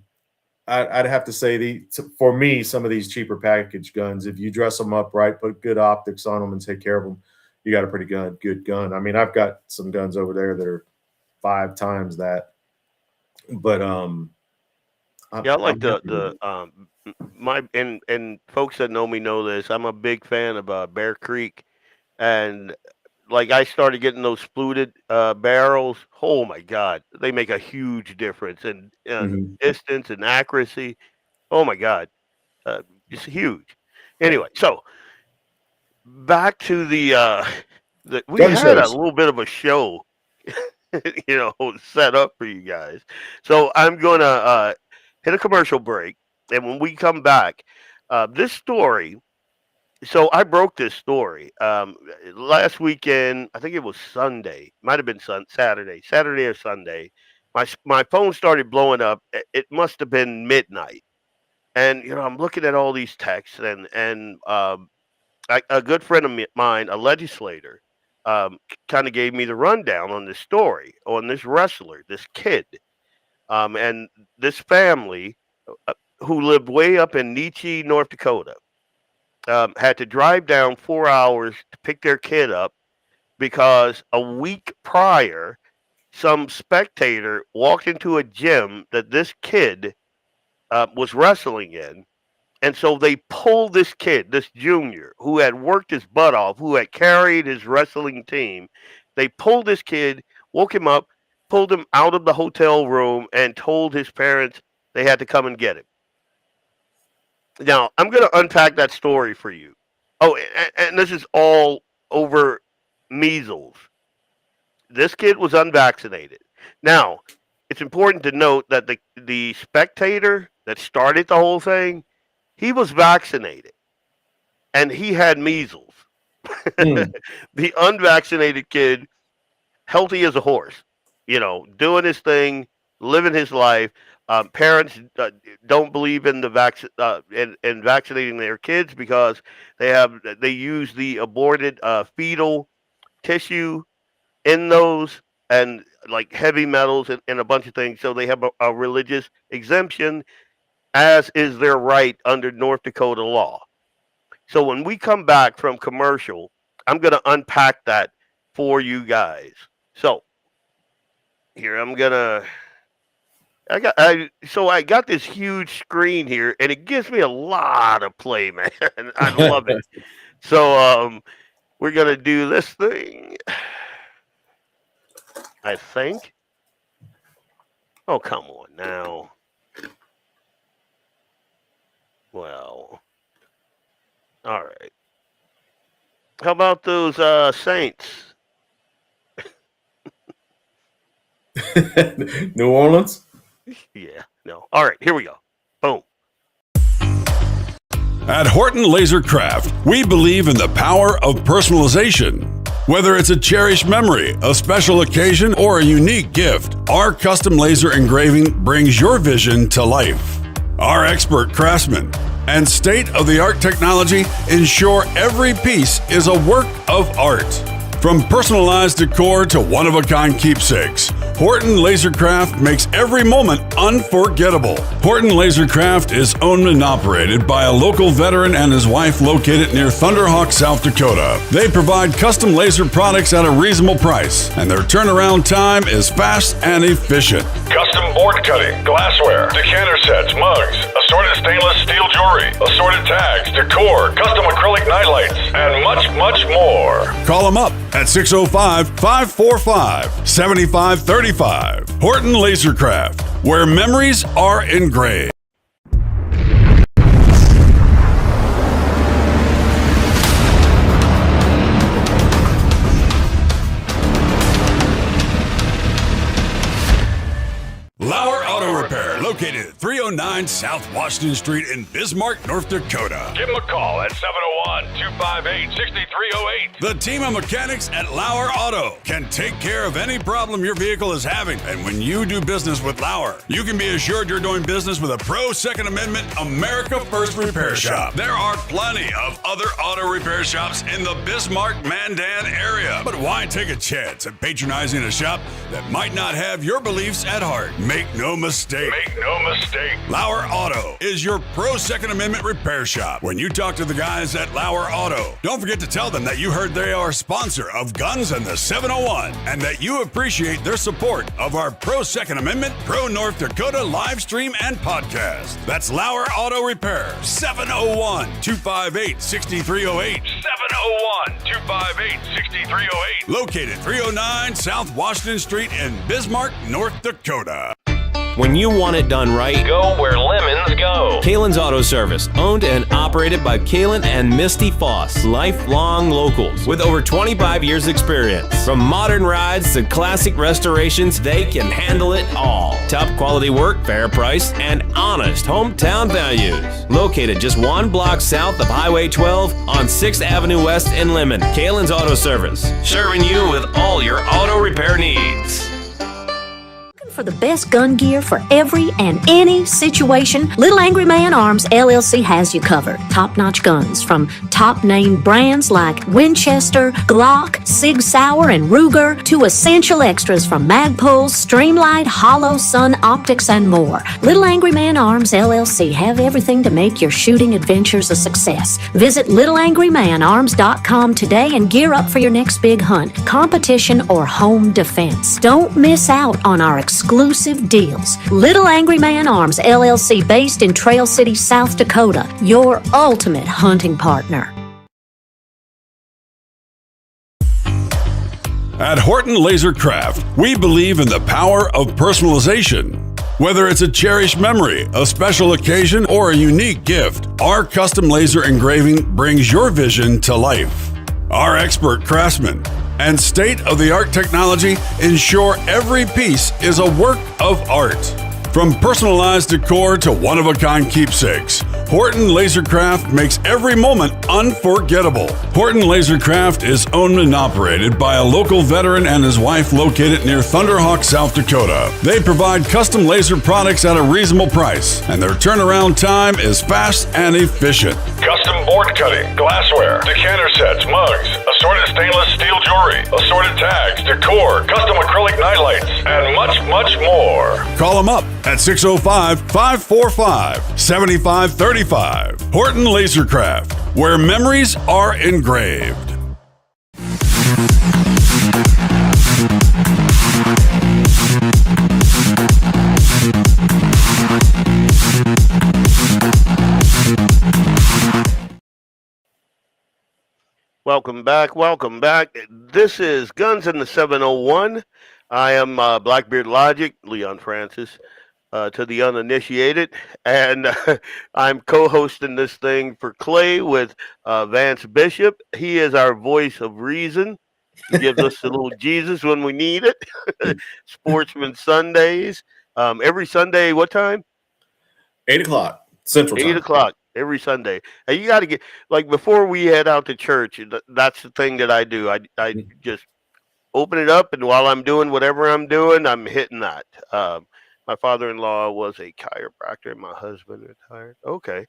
I'd have to say for me, some of these cheaper package guns, if you dress them up right, put good optics on them and take care of them, you got a pretty good gun. I mean, I've got some guns over there that are 5 times that, but I like and folks that know me know this. I'm a big fan of Bear Creek, and like I started getting those fluted barrels. Oh my God, they make a huge difference in distance and accuracy. Oh my God, it's huge. Anyway, so back to the we Gun had a shows. little bit of a show, set up for you guys. So I'm gonna hit a commercial break, and when we come back, this story. So I broke this story last weekend. I think it was Sunday. Might have been Saturday or Sunday. My phone started blowing up. It must have been midnight, and I'm looking at all these texts, and a good friend of mine, a legislator, kind of gave me the rundown on this story on this wrestler, this kid, and this family who lived way up in Nietzsche, North Dakota. Had to drive down 4 hours to pick their kid up because a week prior, some spectator walked into a gym that this kid was wrestling in. And so they pulled this kid, this junior, who had worked his butt off, who had carried his wrestling team. They pulled this kid, woke him up, pulled him out of the hotel room, and told his parents they had to come and get him. Now, I'm going to unpack that story for you. Oh, and this is all over measles. This kid was unvaccinated. Now, it's important to note that the spectator that started the whole thing, he was vaccinated, and he had measles. The unvaccinated kid, healthy as a horse, doing his thing, living his life. Parents don't believe in the in vaccinating their kids because they use the aborted fetal tissue in those and like heavy metals and a bunch of things. So they have a religious exemption, as is their right under North Dakota law. So when we come back from commercial, I'm going to unpack that for you guys. So here I got this huge screen here, and it gives me a lot of play, man. I love it. So we're gonna do this thing, I think. Oh, come on now. Well, all right. How about those Saints? New Orleans? Yeah, no. All right, here we go. Boom. At Horton LaserCraft, we believe in the power of personalization. Whether it's a cherished memory, a special occasion, or a unique gift, our custom laser engraving brings your vision to life. Our expert craftsmen and state-of-the-art technology ensure every piece is a work of art. From personalized decor to one-of-a-kind keepsakes, Horton LaserCraft makes every moment unforgettable. Horton LaserCraft is owned and operated by a local veteran and his wife located near Thunderhawk, South Dakota. They provide custom laser products at a reasonable price, and their turnaround time is fast and efficient. Custom board cutting, glassware, decanter sets, mugs, assorted stainless steel jewelry, assorted tags, decor, custom acrylic nightlights, and much, much more. Call them up at 605-545-7535. Horton LaserCraft, where memories are engraved. LAUER Auto Repair, located at 309 South Washington Street in Bismarck, North Dakota. Give them a call at 701-258-6308. The team of mechanics at LAUER Auto can take care of any problem your vehicle is having. And when you do business with LAUER, you can be assured you're doing business with a pro Second Amendment America First repair shop. There are plenty of other auto repair shops in the Bismarck-Mandan area. But why take a chance at patronizing a shop that might not have your beliefs at heart? Make no mistake. no mistake. Lauer Auto is your pro Second Amendment repair shop. When you talk to the guys at Lauer Auto, don't forget to tell them that you heard they are a sponsor of Guns and the 701 and that you appreciate their support of our pro Second Amendment, pro North Dakota live stream and podcast. That's Lauer Auto Repair, 701-258-6308. 701-258-6308. Located 309 South Washington Street in Bismarck, North Dakota. When you want it done right, Go where lemons go. Kalon's Auto Service, owned and operated by Kalon and Misty Foss, lifelong locals with over 25 years experience. From modern rides to classic restorations, they can handle it all. Top quality work, fair price, and honest hometown values. Located just 1 block south of Highway 12 on 6th Avenue West in Lemmon. Kalon's Auto Service, serving you with all your auto repair needs. For the best gun gear for every and any situation, Little Angry Man Arms LLC has you covered. Top-notch guns from top-name brands like Winchester, Glock, Sig Sauer, and Ruger to essential extras from Magpul, Streamlight, Hollow, Sun Optics, and more. Little Angry Man Arms LLC have everything to make your shooting adventures a success. Visit littleangrymanarms.com today and gear up for your next big hunt, competition, or home defense. Don't miss out on our exclusive deals. Little Angry Man Arms LLC, based in Trail City, South Dakota, your ultimate hunting partner. At Horton LaserCraft, we believe in the power of personalization. Whether it's a cherished memory, a special occasion, or a unique gift, our custom laser engraving brings your vision to life. Our expert craftsmen and state-of-the-art technology ensure every piece is a work of art. From personalized decor to one-of-a-kind keepsakes, Horton LaserCraft makes every moment unforgettable. Horton LaserCraft is owned and operated by a local veteran and his wife located near Thunderhawk, South Dakota. They provide custom laser products at a reasonable price, and their turnaround time is fast and efficient. Custom board cutting, glassware, decanter sets, mugs, assorted stainless steel jewelry, assorted tags, decor, custom acrylic nightlights, and much, much more. Call them up at 605-545-7535. Horton LaserCraft, where memories are engraved. Welcome back. Welcome back. This is Guns in the 701. I am Blackbeard Logic, Leon Francis, to the uninitiated, and I'm co-hosting this thing for Clay with Vance Bishop. He is our voice of reason. He gives us a little Jesus when we need it. Sportsman Sundays. Every Sunday, what time? 8 o'clock Central Time. 8 o'clock every Sunday. And you got to get, like, before we head out to church, that's the thing that I do. I just open it up, and while I'm doing whatever I'm doing, I'm hitting that. My father-in-law was a chiropractor, and my husband retired. Okay.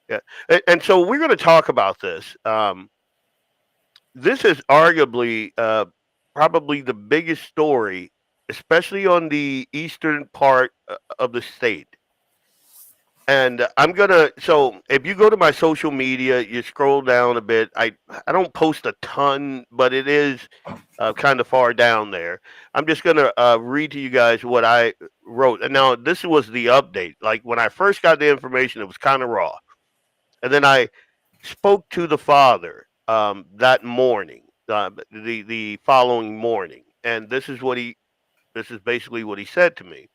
Yeah. And so we're going to talk about this. This is arguably probably the biggest story, especially on the eastern part of the state. And I'm going to, so if you go to my social media, you scroll down a bit. I don't post a ton, but it is kind of far down there. I'm just going to read to you guys what I wrote. And now this was the update. Like when I first got the information, it was kind of raw. And then I spoke to the father that morning, the following morning. And this is basically what he said to me.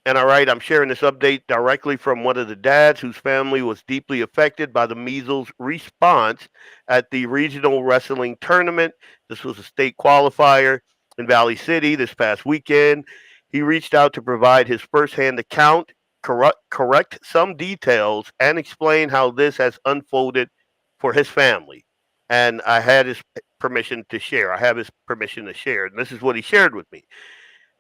And all right, I'm sharing this update directly from one of the dads whose family was deeply affected by the measles response at the regional wrestling tournament. This was a state qualifier in Valley City this past weekend. He reached out to provide his firsthand account, correct some details, and explain how this has unfolded for his family. And I had his permission to share. I have his permission to share. And this is what he shared with me.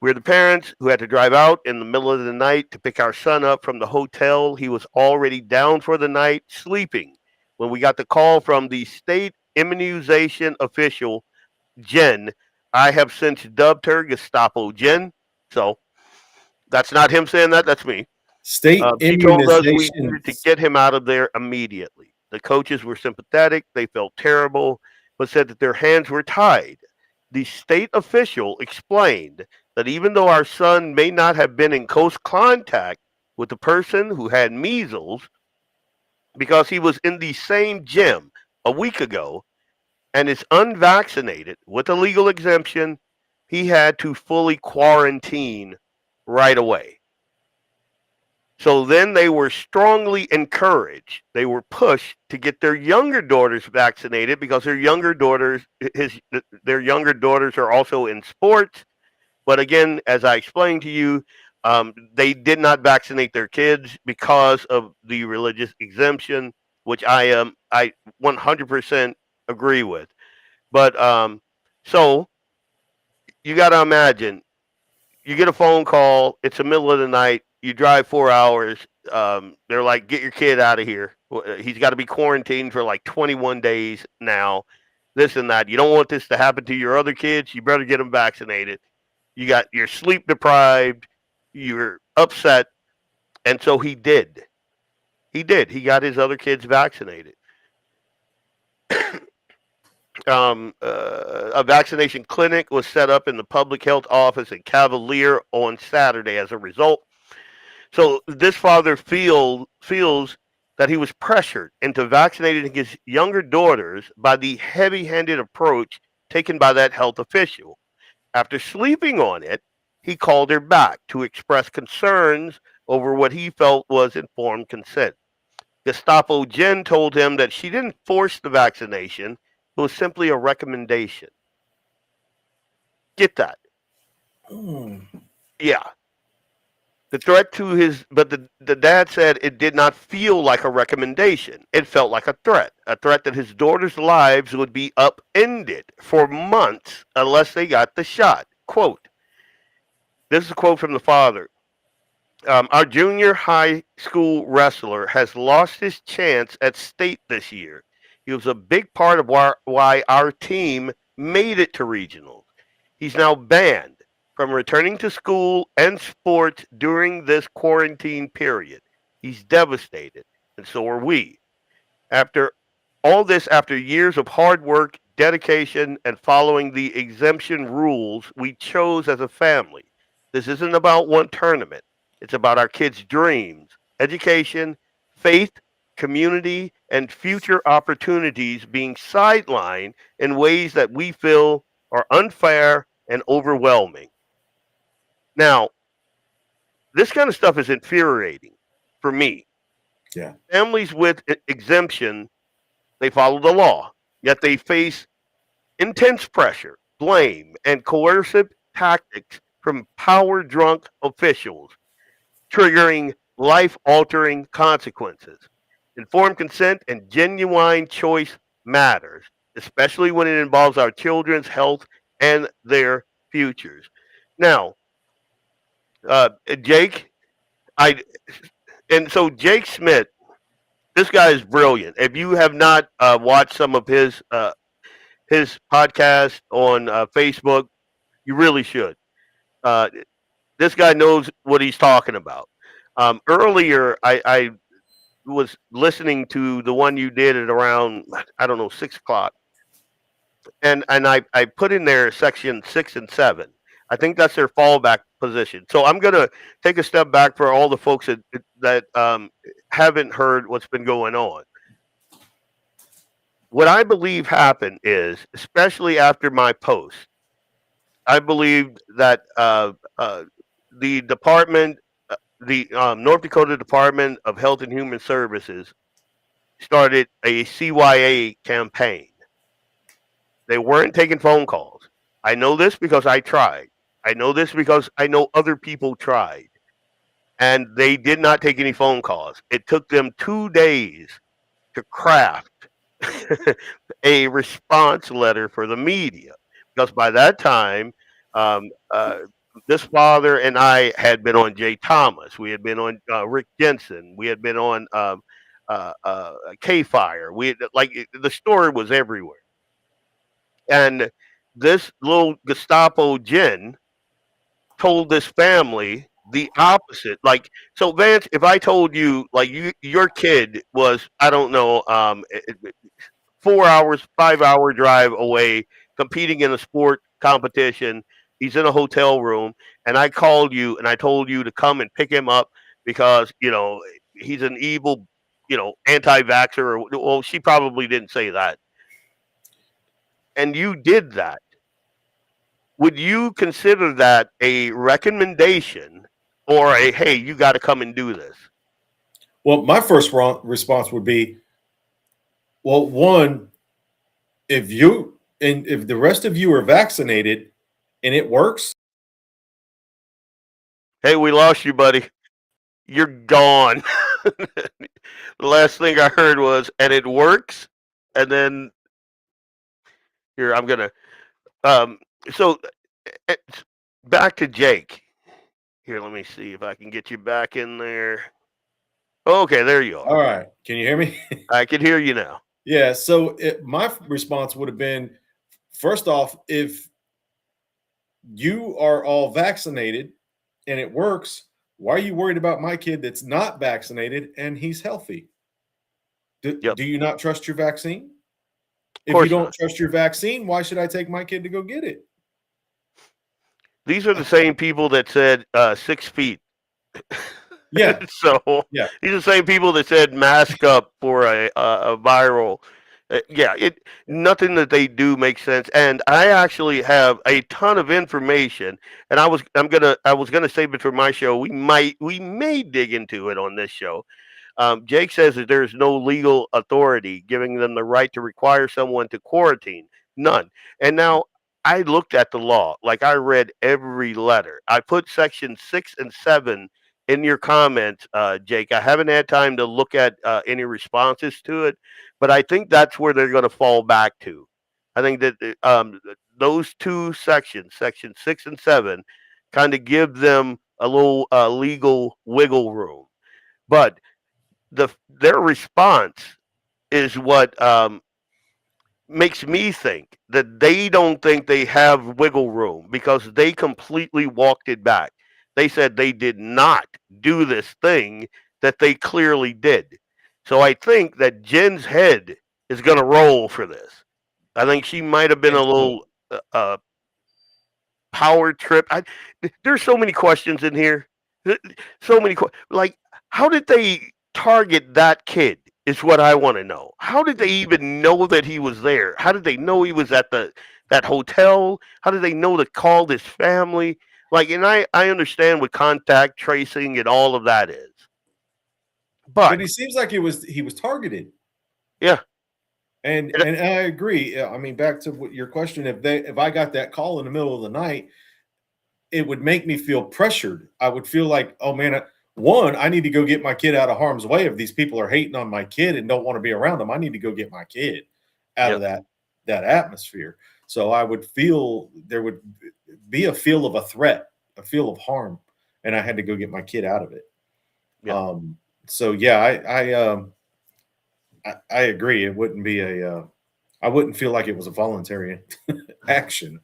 We're the parents who had to drive out in the middle of the night to pick our son up from the hotel. He was already down for the night, sleeping, when we got the call from the state immunization official, Jen. I have since dubbed her Gestapo Jen. So That's not him saying that. That's me. State He told us we immunization. needed to get him out of there immediately. The coaches were sympathetic. They felt terrible, but said that their hands were tied. The state official explained that even though our son may not have been in close contact with the person who had measles, because he was in the same gym a week ago and is unvaccinated with a legal exemption, he had to fully quarantine right away. So then they were strongly encouraged, they were pushed to get their younger daughters vaccinated because their younger daughters are also in sports. But again, as I explained to you, they did not vaccinate their kids because of the religious exemption, which I 100% agree with. But so you got to imagine, you get a phone call, it's the middle of the night, you drive 4 hours, they're like, get your kid out of here. He's got to be quarantined for like 21 days now, this and that. You don't want this to happen to your other kids. You better get them vaccinated. You're sleep deprived, you're upset. And so he did. He got his other kids vaccinated. A vaccination clinic was set up in the public health office in Cavalier on Saturday as a result. So this father feels that he was pressured into vaccinating his younger daughters by the heavy-handed approach taken by that health official. After sleeping on it, he called her back to express concerns over what he felt was informed consent. Gestapo Jen told him that she didn't force the vaccination. It was simply a recommendation. Get that? Yeah. The threat to but the dad said it did not feel like a recommendation. It felt like a threat that his daughters' lives would be upended for months unless they got the shot. Quote, this is a quote from the father. Our junior high school wrestler has lost his chance at state this year. He was a big part of why our team made it to regionals. He's now banned from returning to school and sports during this quarantine period. He's devastated, and so are we. After all this, after years of hard work, dedication, and following the exemption rules we chose as a family, this isn't about one tournament. It's about our kids' dreams, education, faith, community, and future opportunities being sidelined in ways that we feel are unfair and overwhelming. Now, this kind of stuff is infuriating for me. Yeah. Families with exemption, they follow the law, yet they face intense pressure, blame, and coercive tactics from power-drunk officials, triggering life-altering consequences. Informed consent and genuine choice matters, especially when it involves our children's health and their futures. Now, Jake, so Jake Smith, this guy is brilliant. If you have not watched some of his podcast on Facebook, you really should. This guy knows what he's talking about. Earlier, I was listening to the one you did at around, 6 o'clock. And I put in there section 6 and 7. I think that's their fallback position. So I'm going to take a step back for all the folks that haven't heard what's been going on. What I believe happened is, especially after my post, I believe that the department, the North Dakota Department of Health and Human Services, started a CYA campaign. They weren't taking phone calls. I know this because I tried. I know this because I know other people tried. And they did not take any phone calls. It took them 2 days to craft a response letter for the media. Because by that time, this father and I had been on Jay Thomas. We had been on Rick Jensen. We had been on K-Fire. The story was everywhere. And this little Gestapo Jen told this family the opposite. Like, so Vance, if I told you, like, your kid was, I don't know, 4 hours, 5 hour drive away, competing in a sport competition. He's in a hotel room, and I called you and I told you to come and pick him up because he's an evil, anti-vaxxer. Or, well, she probably didn't say that, and you did that. Would you consider that a recommendation or a hey, you got to come and do this? Well, my first response would be, well, one, if the rest of you are vaccinated and it works. Hey, we lost you, buddy. You're gone. The last thing I heard was, and it works. And then here, I'm going to, so back to Jake. Here, let me see if I can get you back in there. Okay, there you are. All right. Can you hear me? I can hear you now. Yeah. So my response would have been, first off, if you are all vaccinated and it works, why are you worried about my kid that's not vaccinated and he's healthy? Do you not trust your vaccine? If you don't trust your vaccine, why should I take my kid to go get it? These are the same people that said 6 feet. Yeah. So yeah, these are the same people that said mask up for a viral. Nothing that they do makes sense. And I actually have a ton of information, and I was gonna save it for my show. We may dig into it on this show. Jake says that there's no legal authority giving them the right to require someone to quarantine. None. And now I looked at the law, like I read every letter. I put section 6 and 7 in your comments, Jake. I haven't had time to look at any responses to it, but I think that's where they're going to fall back to. I think that those two sections, section 6 and 7, kind of give them a little legal wiggle room. But their response is what makes me think that they don't think they have wiggle room, because they completely walked it back. They said they did not do this thing that they clearly did. So I think that Jen's head is going to roll for this. I think she might have been a little power trip. There's so many questions in here. So many like, how did they target that kid is what I want to know. How did they even know that he was there? How did they know he was at that hotel? How did they know to call his family? Like, and I understand what contact tracing and all of that is. But it seems like he was targeted. Yeah. And I agree. I mean, back to your question, if I got that call in the middle of the night, it would make me feel pressured. I would feel like, oh man, I need to go get my kid out of harm's way. If these people are hating on my kid and don't want to be around them, I need to go get my kid out of that atmosphere. So I would feel there would be a feel of a threat, a feel of harm, and I had to go get my kid out of it. Yeah. So yeah, I agree. It wouldn't be I wouldn't feel like it was a voluntary action.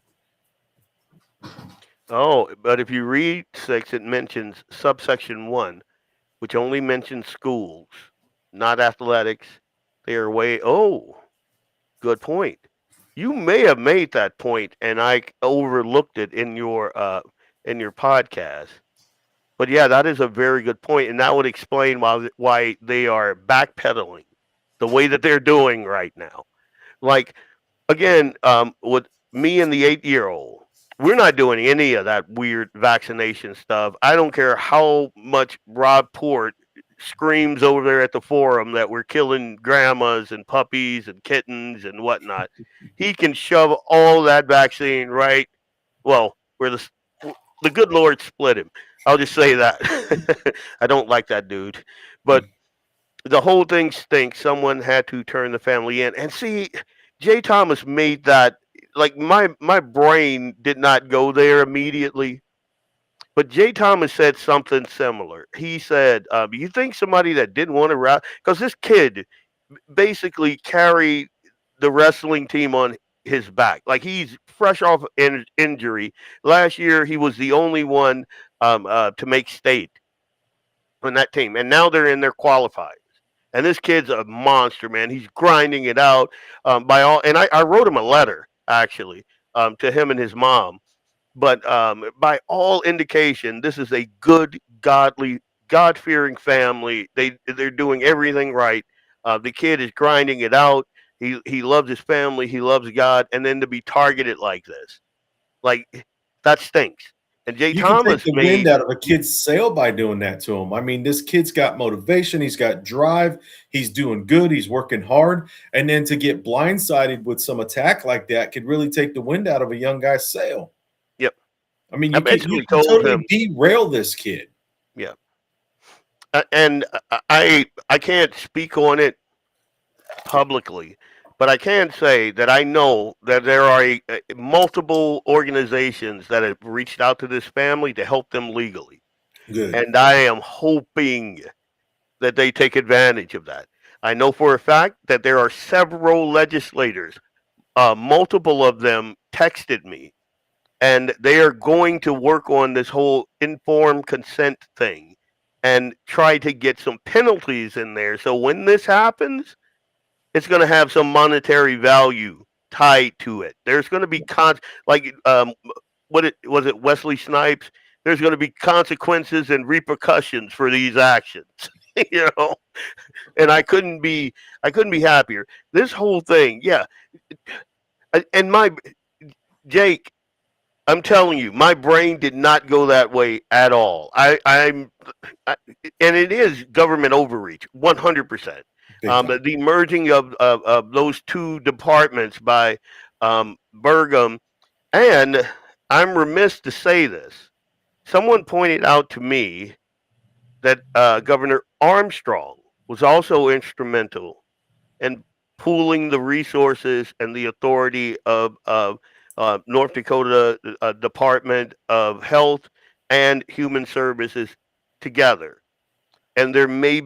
Oh, but if you read 6, it mentions subsection 1, which only mentions schools, not athletics. They are good point. You may have made that point, and I overlooked it in your podcast. But yeah, that is a very good point, and that would explain why they are backpedaling the way that they're doing right now. Like, again, with me and the 8-year-old, we're not doing any of that weird vaccination stuff. I don't care how much Rob Port screams over there at the forum that we're killing grandmas and puppies and kittens and whatnot. He can shove all that vaccine right. Well, where the good Lord split him. I'll just say that. I don't like that dude. But the whole thing stinks. Someone had to turn the family in. And see, Jay Thomas made that, like, my brain did not go there immediately. But Jay Thomas said something similar. He said, you think somebody that didn't want to ride, because this kid basically carried the wrestling team on his back. Like, he's fresh off injury. Last year, he was the only one to make state on that team, and now they're in their qualifiers. And this kid's a monster, man. He's grinding it out by all. And I wrote him a letter actually to him and his mom. But by all indication, this is a good, godly, God-fearing family. They're doing everything right. The kid is grinding it out. He loves his family. He loves God. And then to be targeted like this, like that stinks. And Jay You Thomas can take the wind out of a kid's sail by doing that to him. I mean, this kid's got motivation. He's got drive. He's doing good. He's working hard. And then to get blindsided with some attack like that could really take the wind out of a young guy's sail. Yep. I mean, I you basically can told totally him, derail this kid. yeah. And I can't speak on it publicly, but I can say that I know that there are multiple organizations that have reached out to this family to help them legally. Good. And I am hoping that they take advantage of that. I know for a fact that there are several legislators, multiple of them texted me, and they are going to work on this whole informed consent thing and try to get some penalties in there. So when this happens, it's going to have some monetary value tied to it. There's going to be it Wesley Snipes? There's going to be consequences and repercussions for these actions, you know. And I couldn't be happier. This whole thing, yeah. And Jake, I'm telling you, my brain did not go that way at all. And it is government overreach, 100%. The merging of those two departments by Burgum, and I'm remiss to say this. Someone pointed out to me that Governor Armstrong was also instrumental in pooling the resources and the authority of North Dakota Department of Health and Human Services together. And there may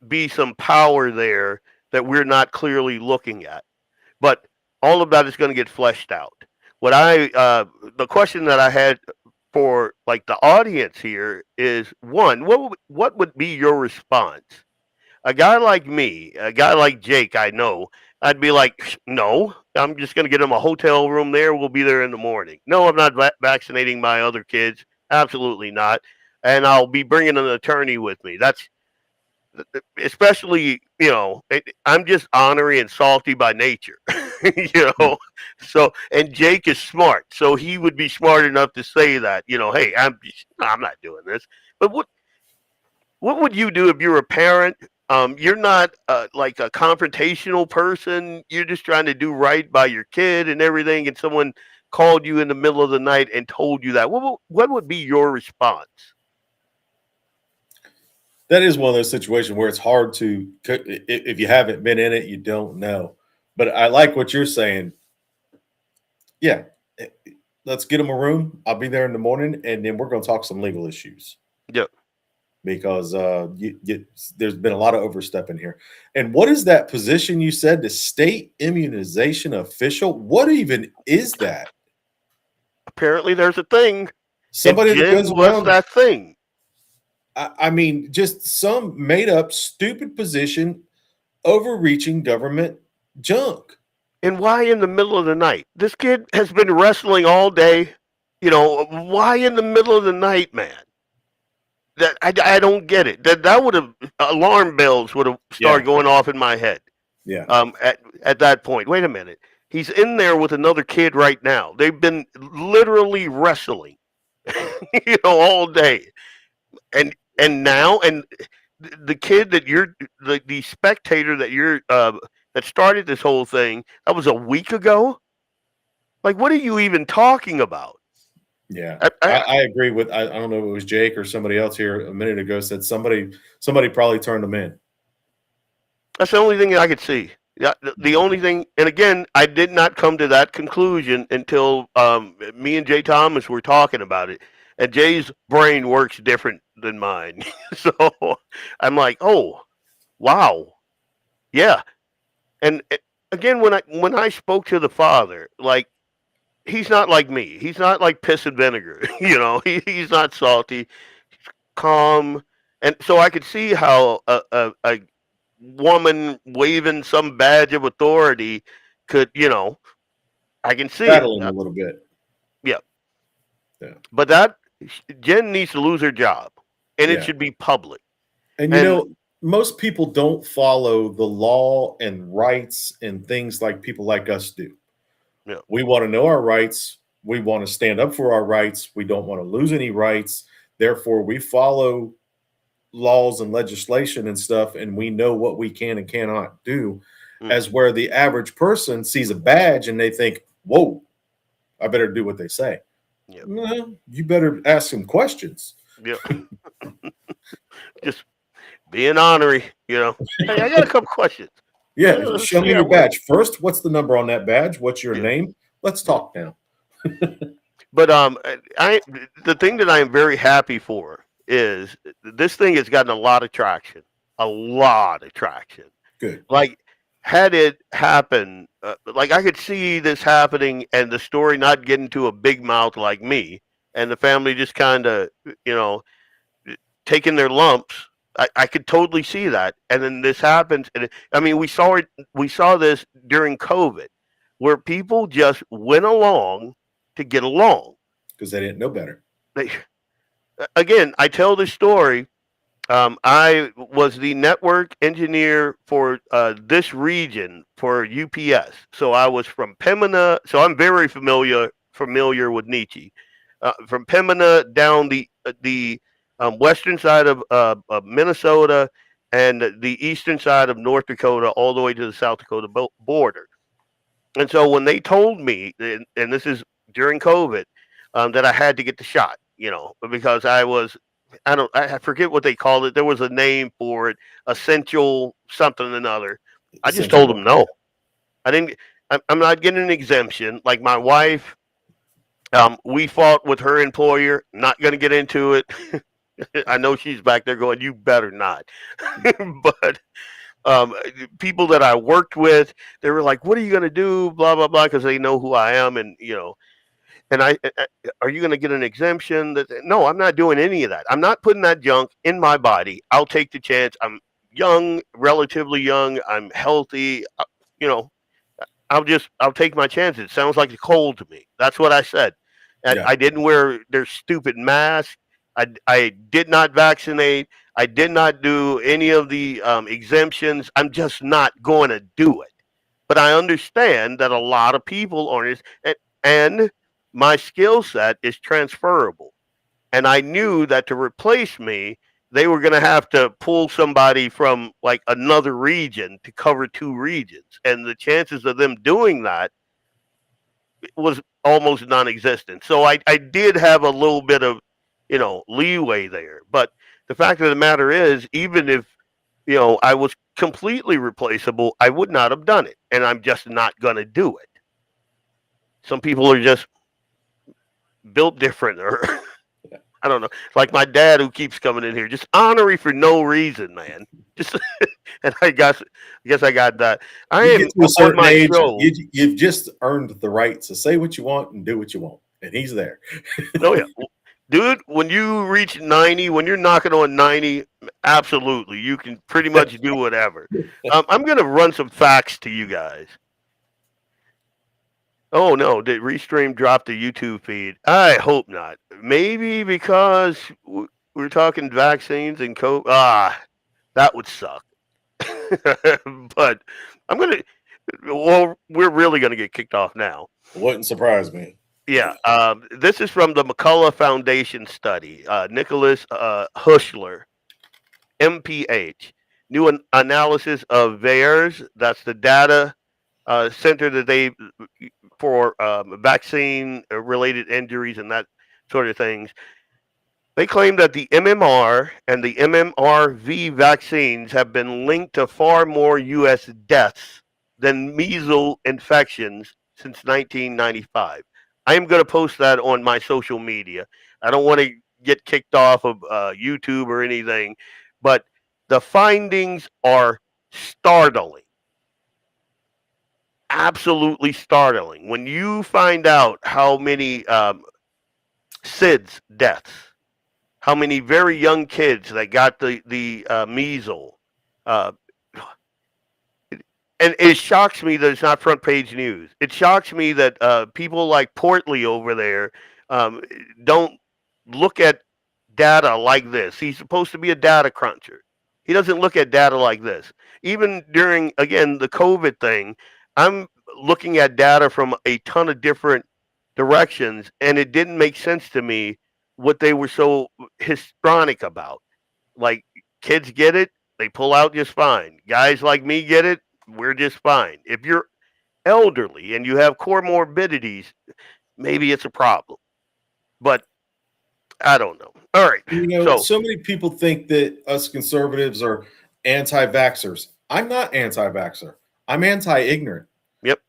be some power there that we're not clearly looking at. But all of that is going to get fleshed out. The question that I had for like the audience here is, one, what would be your response? A guy like me, a guy like Jake, I know, I'd be like, no, I'm just going to get him a hotel room there. We'll be there in the morning. No, I'm not vaccinating my other kids. Absolutely not. And I'll be bringing an attorney with me. That's especially, you know, I'm just ornery and salty by nature, you know. So, and Jake is smart, so he would be smart enough to say that, you know, hey, I'm not doing this. But what would you do if you're a parent? You're not like a confrontational person. You're just trying to do right by your kid and everything, and someone called you in the middle of the night and told you that. What would be your response? That is one of those situations where it's hard to, if you haven't been in it, you don't know. But I like what you're saying. Yeah, let's get them a room. I'll be there in the morning, and then we're going to talk some legal issues. Yep. Because there's been a lot of overstepping here. And what is that position you said? The state immunization official? What even is that? Apparently, there's a thing. Somebody that goes around that thing. I mean, just some made up stupid position, overreaching government junk. And why in the middle of the night? This kid has been wrestling all day. You know, why in the middle of the night, man? That I don't get it. That would have, alarm bells would have started going off in my head. Yeah. At that point, wait a minute. He's in there with another kid right now. They've been literally wrestling, you know, all day. And now, and the kid that you're the spectator that you're that started this whole thing, that was a week ago. Like, what are you even talking about? Yeah, I agree with. I don't know if it was Jake or somebody else here a minute ago said somebody probably turned them in. That's the only thing I could see. Yeah, the only thing, and again, I did not come to that conclusion until me and Jay Thomas were talking about it. And Jay's brain works different than mine. So I'm like, oh, wow. Yeah. And again, when I spoke to the father, like, he's not like me. He's not like piss and vinegar. He's not salty, calm, and so I could see how a woman waving some badge of authority could, I can see it. Rattle him a little bit. Yeah. Yeah. But Jen needs to lose her job, and it should be public. And most people don't follow the law and rights and things like people like us do. Yeah. We want to know our rights. We want to stand up for our rights. We don't want to lose any rights. Therefore, we follow laws and legislation and stuff, and we know what we can and cannot do. As where the average person sees a badge and they think, whoa, I better do what they say. Yeah. No, you better ask some questions. Yeah. Just being honorary, Hey, I got a couple questions. Yeah, show me your badge. First, what's the number on that badge? What's your name? Let's talk now. But the thing that I am very happy for is this thing has gotten a lot of traction. A lot of traction. Good. Like, had it happen, like I could see this happening and the story not getting to a big mouth like me and the family just kind of, taking their lumps. I could totally see that. And then this happens. And we saw this during COVID where people just went along to get along. Because they didn't know better. Again, I tell this story. I was the network engineer for this region for UPS. So I was from Pembina. So I'm very familiar with Nietzsche. From Pembina down the western side of Minnesota and the eastern side of North Dakota, all the way to the South Dakota border. And so when they told me, and this is during COVID, that I had to get the shot, because I forget what they called it. There was a name for it, essential something or another. I just told them no. I'm not getting an exemption. Like my wife, we fought with her employer. Not going to get into it. I know she's back there going, you better not. But people that I worked with, they were like, what are you going to do? Blah, blah, blah, because they know who I am. And, and are you going to get an exemption? No, I'm not doing any of that. I'm not putting that junk in my body. I'll take the chance. I'm young, relatively young. I'm healthy. I'll take my chances. It sounds like a cold to me. That's what I said. And I didn't wear their stupid mask. I did not vaccinate. I did not do any of the exemptions. I'm just not going to do it. But I understand that a lot of people aren't. And my skill set is transferable. And I knew that to replace me, they were going to have to pull somebody from like another region to cover two regions. And the chances of them doing that was almost non-existent. So I did have a little bit of, leeway there. But the fact of the matter is, even if, I was completely replaceable, I would not have done it. And I'm just not going to do it. Some people are just built different, or I don't know. Like my dad who keeps coming in here, just honorary for no reason, man. Just and I guess I got that. I you am get to a certain age, show. You've just earned the right to say what you want and do what you want, and he's there. Oh yeah, dude. When you reach 90, when you're knocking on 90, absolutely, you can pretty much do whatever. I'm gonna run some facts to you guys. Oh no, did Restream drop the YouTube feed? I hope not. Maybe because we're talking vaccines and COVID. That would suck. But we're really gonna get kicked off now. Wouldn't surprise me. Yeah, this is from the McCullough Foundation study. Nicholas Hushler, MPH, new analysis of VAERS. That's the data center that they for vaccine related injuries and that sort of things. They claim that the MMR and the MMRV vaccines have been linked to far more U.S. deaths than measles infections since 1995. I am going to post that on my social media. I don't want to get kicked off of YouTube or anything, but the findings are startling. absolutely startling when you find out how many SIDS deaths, how many very young kids that got the measles. Uh, and it shocks me that it's not front page news. It shocks me that people like Portley over there um, don't look at data like this. He's supposed to be a data cruncher. He doesn't look at data like this. Even during, again, the COVID thing, I'm looking at data from a ton of different directions, and it didn't make sense to me what they were so histrionic about. Like, kids get it, they pull out just fine. Guys like me get it, we're just fine. If you're elderly and you have comorbidities, maybe it's a problem. But I don't know. All right. So many people think that us conservatives are anti-vaxxers. I'm not anti-vaxxer. I'm anti-ignorant. Yep.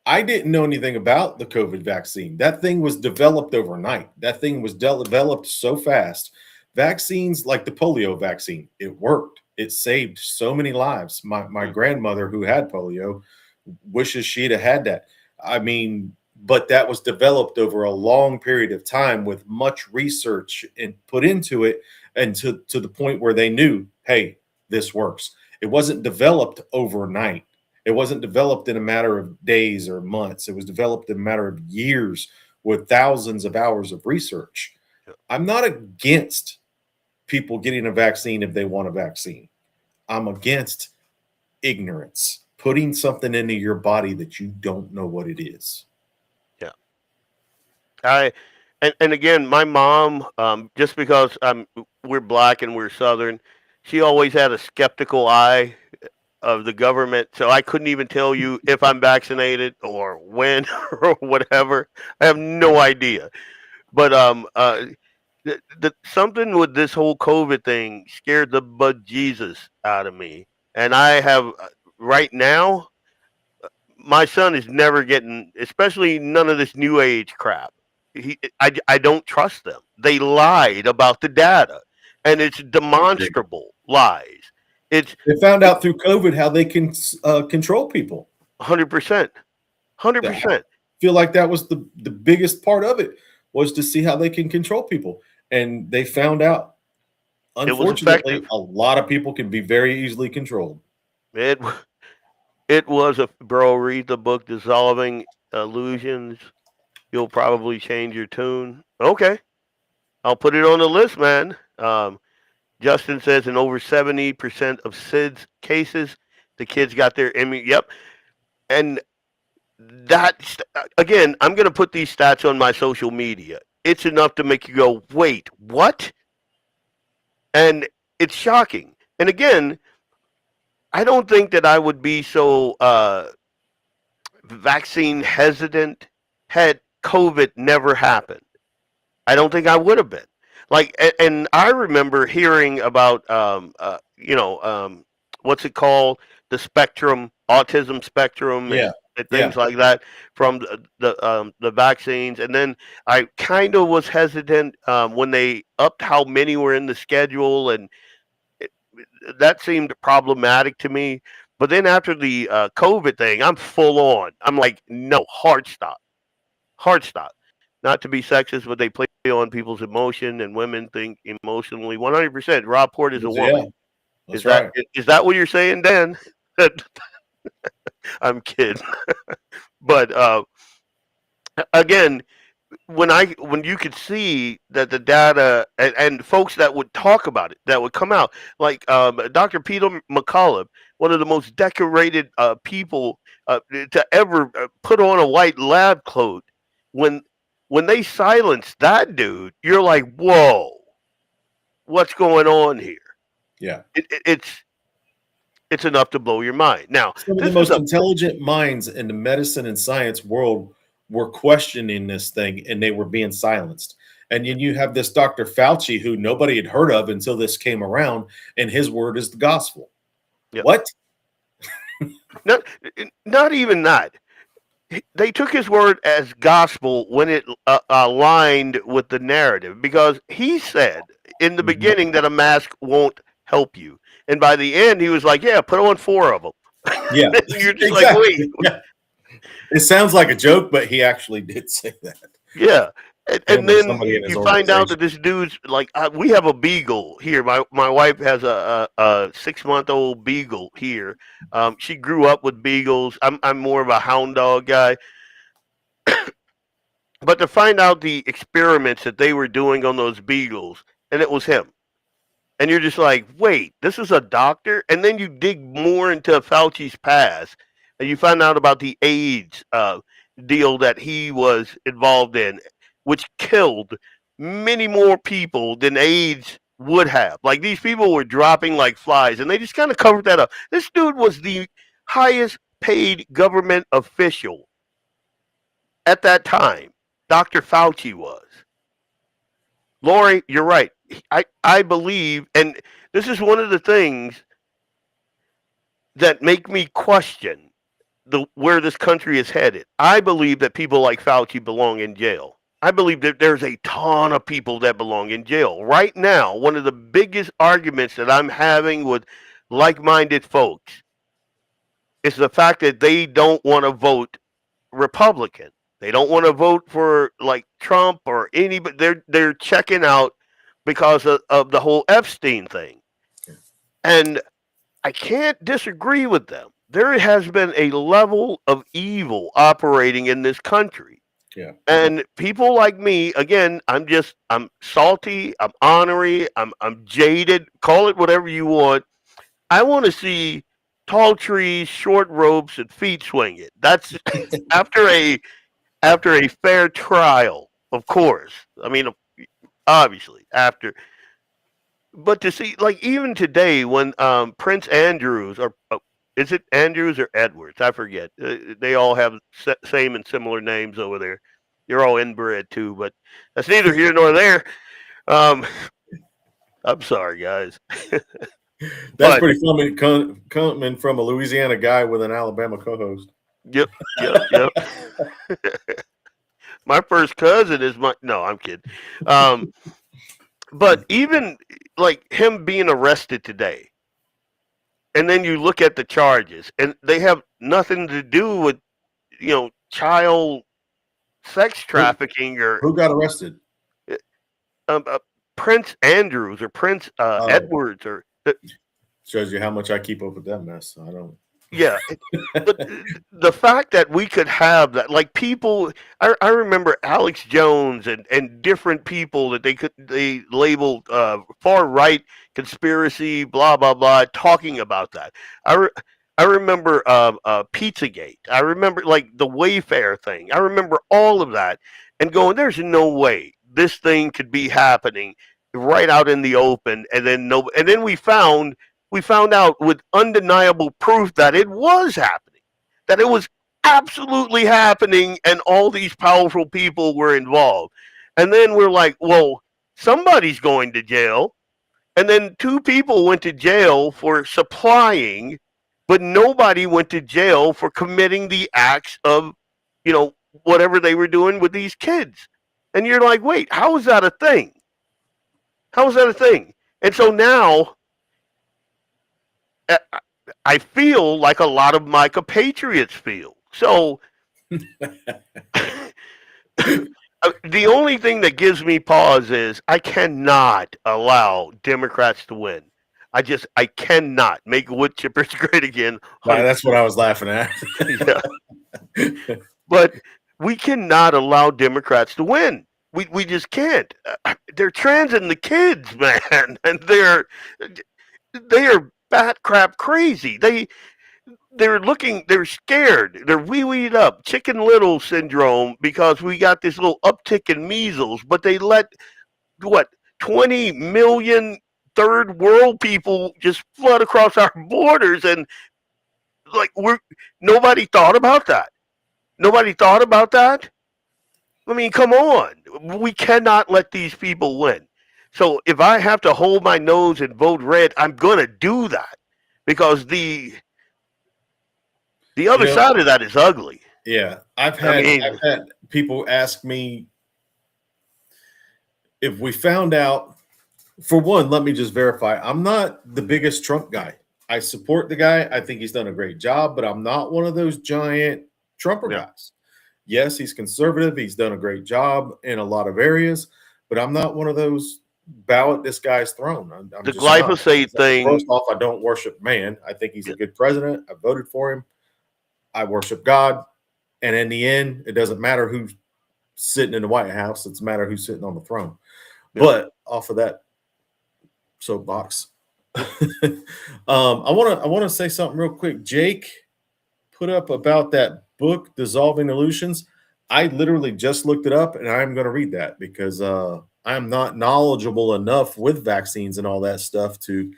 I didn't know anything about the COVID vaccine. That thing was developed overnight. That thing was developed so fast. Vaccines like the polio vaccine, it worked. It saved so many lives. My grandmother, who had polio, wishes she'd have had that. I mean, but that was developed over a long period of time with much research and put into it, and to the point where they knew, hey, this works. It wasn't developed overnight. It wasn't developed in a matter of days or months. It was developed in a matter of years with thousands of hours of research. I'm not against people getting a vaccine if they want a vaccine. I'm against ignorance, putting something into your body that you don't know what it is. Yeah. And again, my mom, just because we're black and we're Southern, she always had a skeptical eye of the government. So I couldn't even tell you if I'm vaccinated or when or whatever. I have no idea. But something with this whole COVID thing scared the bejesus out of me. And I have right now, my son is never getting, especially none of this new age crap. I don't trust them. They lied about the data, and it's demonstrable lies. They found out through COVID how they can control people. 100%. 100%. I feel like that was the biggest part of it, was to see how they can control people. And they found out, unfortunately, a lot of people can be very easily controlled. It was bro, read the book Dissolving Illusions. You'll probably change your tune. Okay. I'll put it on the list, man. Justin says in over 70% of SIDS cases, the kids got their immune. Yep. And that, again, I'm going to put these stats on my social media. It's enough to make you go, wait, what? And it's shocking. And again, I don't think that I would be so vaccine hesitant had COVID never happened. I don't think I would have been. Like, and I remember hearing about, what's it called? The spectrum, autism spectrum, and things like that from the vaccines. And then I kind of was hesitant when they upped how many were in the schedule, and that seemed problematic to me. But then after the COVID thing, I'm full on. I'm like, no, hard stop. Not to be sexist, but they play on people's emotion, and women think emotionally. 100%. Rob Port is a woman. Is that what you're saying, Dan? I'm kidding. But again, when you could see that the data and folks that would talk about it, that would come out, like Dr. Peter McCullough, one of the most decorated people to ever put on a white lab coat, when they silence that dude, you're like, whoa, what's going on here? Yeah. It's enough to blow your mind. Now, some of the most intelligent minds in the medicine and science world were questioning this thing, and they were being silenced. And then you have this Dr. Fauci, who nobody had heard of until this came around, and his word is the gospel. Yep. What? Not even that. They took his word as gospel when it aligned with the narrative, because he said in the beginning that a mask won't help you. And by the end, he was like, yeah, put on 4 of them. Yeah. You're just like, wait. It sounds like a joke, but he actually did say that. Yeah. And then somebody in his you find out that organization. this dude's like, we have a beagle here. My wife has a 6-month-old beagle here. She grew up with beagles. I'm more of a hound dog guy. But to find out the experiments that they were doing on those beagles, and it was him. And you're just like, wait, this is a doctor? And then you dig more into Fauci's past, and you find out about the AIDS deal that he was involved in, which killed many more people than AIDS would have. Like, these people were dropping like flies, and they just kind of covered that up. This dude was the highest paid government official at that time. Dr. Fauci was. Lori, you're right. I believe, and this is one of the things that make me question where this country is headed. I believe that people like Fauci belong in jail. I believe that there's a ton of people that belong in jail. Right now, one of the biggest arguments that I'm having with like-minded folks is the fact that they don't want to vote Republican. They don't want to vote for like Trump or anybody. They're checking out because of the whole Epstein thing. And I can't disagree with them. There has been a level of evil operating in this country. Yeah. And people like me, again, I'm salty, I'm ornery, I'm jaded, call it whatever you want. I want to see tall trees, short ropes, and feet swinging. That's after a fair trial, of course. I mean, obviously, after. But to see, like, even today when Prince Andrews, or is it Andrews or Edwards? I forget. They all have same and similar names over there. You're all inbred, too, but that's neither here nor there. I'm sorry, guys. That's pretty funny coming from a Louisiana guy with an Alabama co-host. Yep. My first cousin is no, I'm kidding. But even like him being arrested today, and then you look at the charges, and they have nothing to do with, child sex trafficking or who got arrested? Prince Andrews or Prince Edwards or. Shows you how much I keep up with that mess. I don't. Yeah, but the fact that we could have that, like people, I remember Alex Jones and different people that they labeled far right conspiracy, blah blah blah, talking about that. I remember Pizzagate. I remember like the Wayfair thing. I remember all of that, and going, there's no way this thing could be happening right out in the open, and then we found out with undeniable proof that it was happening, that it was absolutely happening, and all these powerful people were involved. And then we're like, well, somebody's going to jail. And then 2 people went to jail for supplying, but nobody went to jail for committing the acts of, whatever they were doing with these kids. And you're like, wait, how is that a thing? How is that a thing? And so now, I feel like a lot of my compatriots feel. So the only thing that gives me pause is I cannot allow Democrats to win. I cannot make wood chippers great again. Wow, that's what I was laughing at. Yeah. But we cannot allow Democrats to win. We just can't. They're transing the kids, man, and they are bat crap crazy. They're scared. They're wee-weed up, Chicken Little syndrome, because we got this little uptick in measles, but they let 20 million third world people just flood across our borders, and like nobody thought about that. Nobody thought about that. I mean, come on. We cannot let these people win. So if I have to hold my nose and vote red, I'm going to do that, because the other side of that is ugly. Yeah. I've had people ask me if we found out. For one, let me just verify. I'm not the biggest Trump guy. I support the guy. I think he's done a great job, but I'm not one of those giant Trumper guys. Yes, he's conservative. He's done a great job in a lot of areas, but I'm not one of those bow at this guy's throne. I'm The just not. glyphosate thing. First off, I don't worship man. I think he's a good president. I voted for him. I worship God. And in the end, it doesn't matter who's sitting in the White House. It's a matter who's sitting on the throne. Yeah. But off of that soapbox, I want to say something real quick. Jake put up about that book, Dissolving Illusions. I literally just looked it up, and I'm going to read that because I'm not knowledgeable enough with vaccines and all that stuff to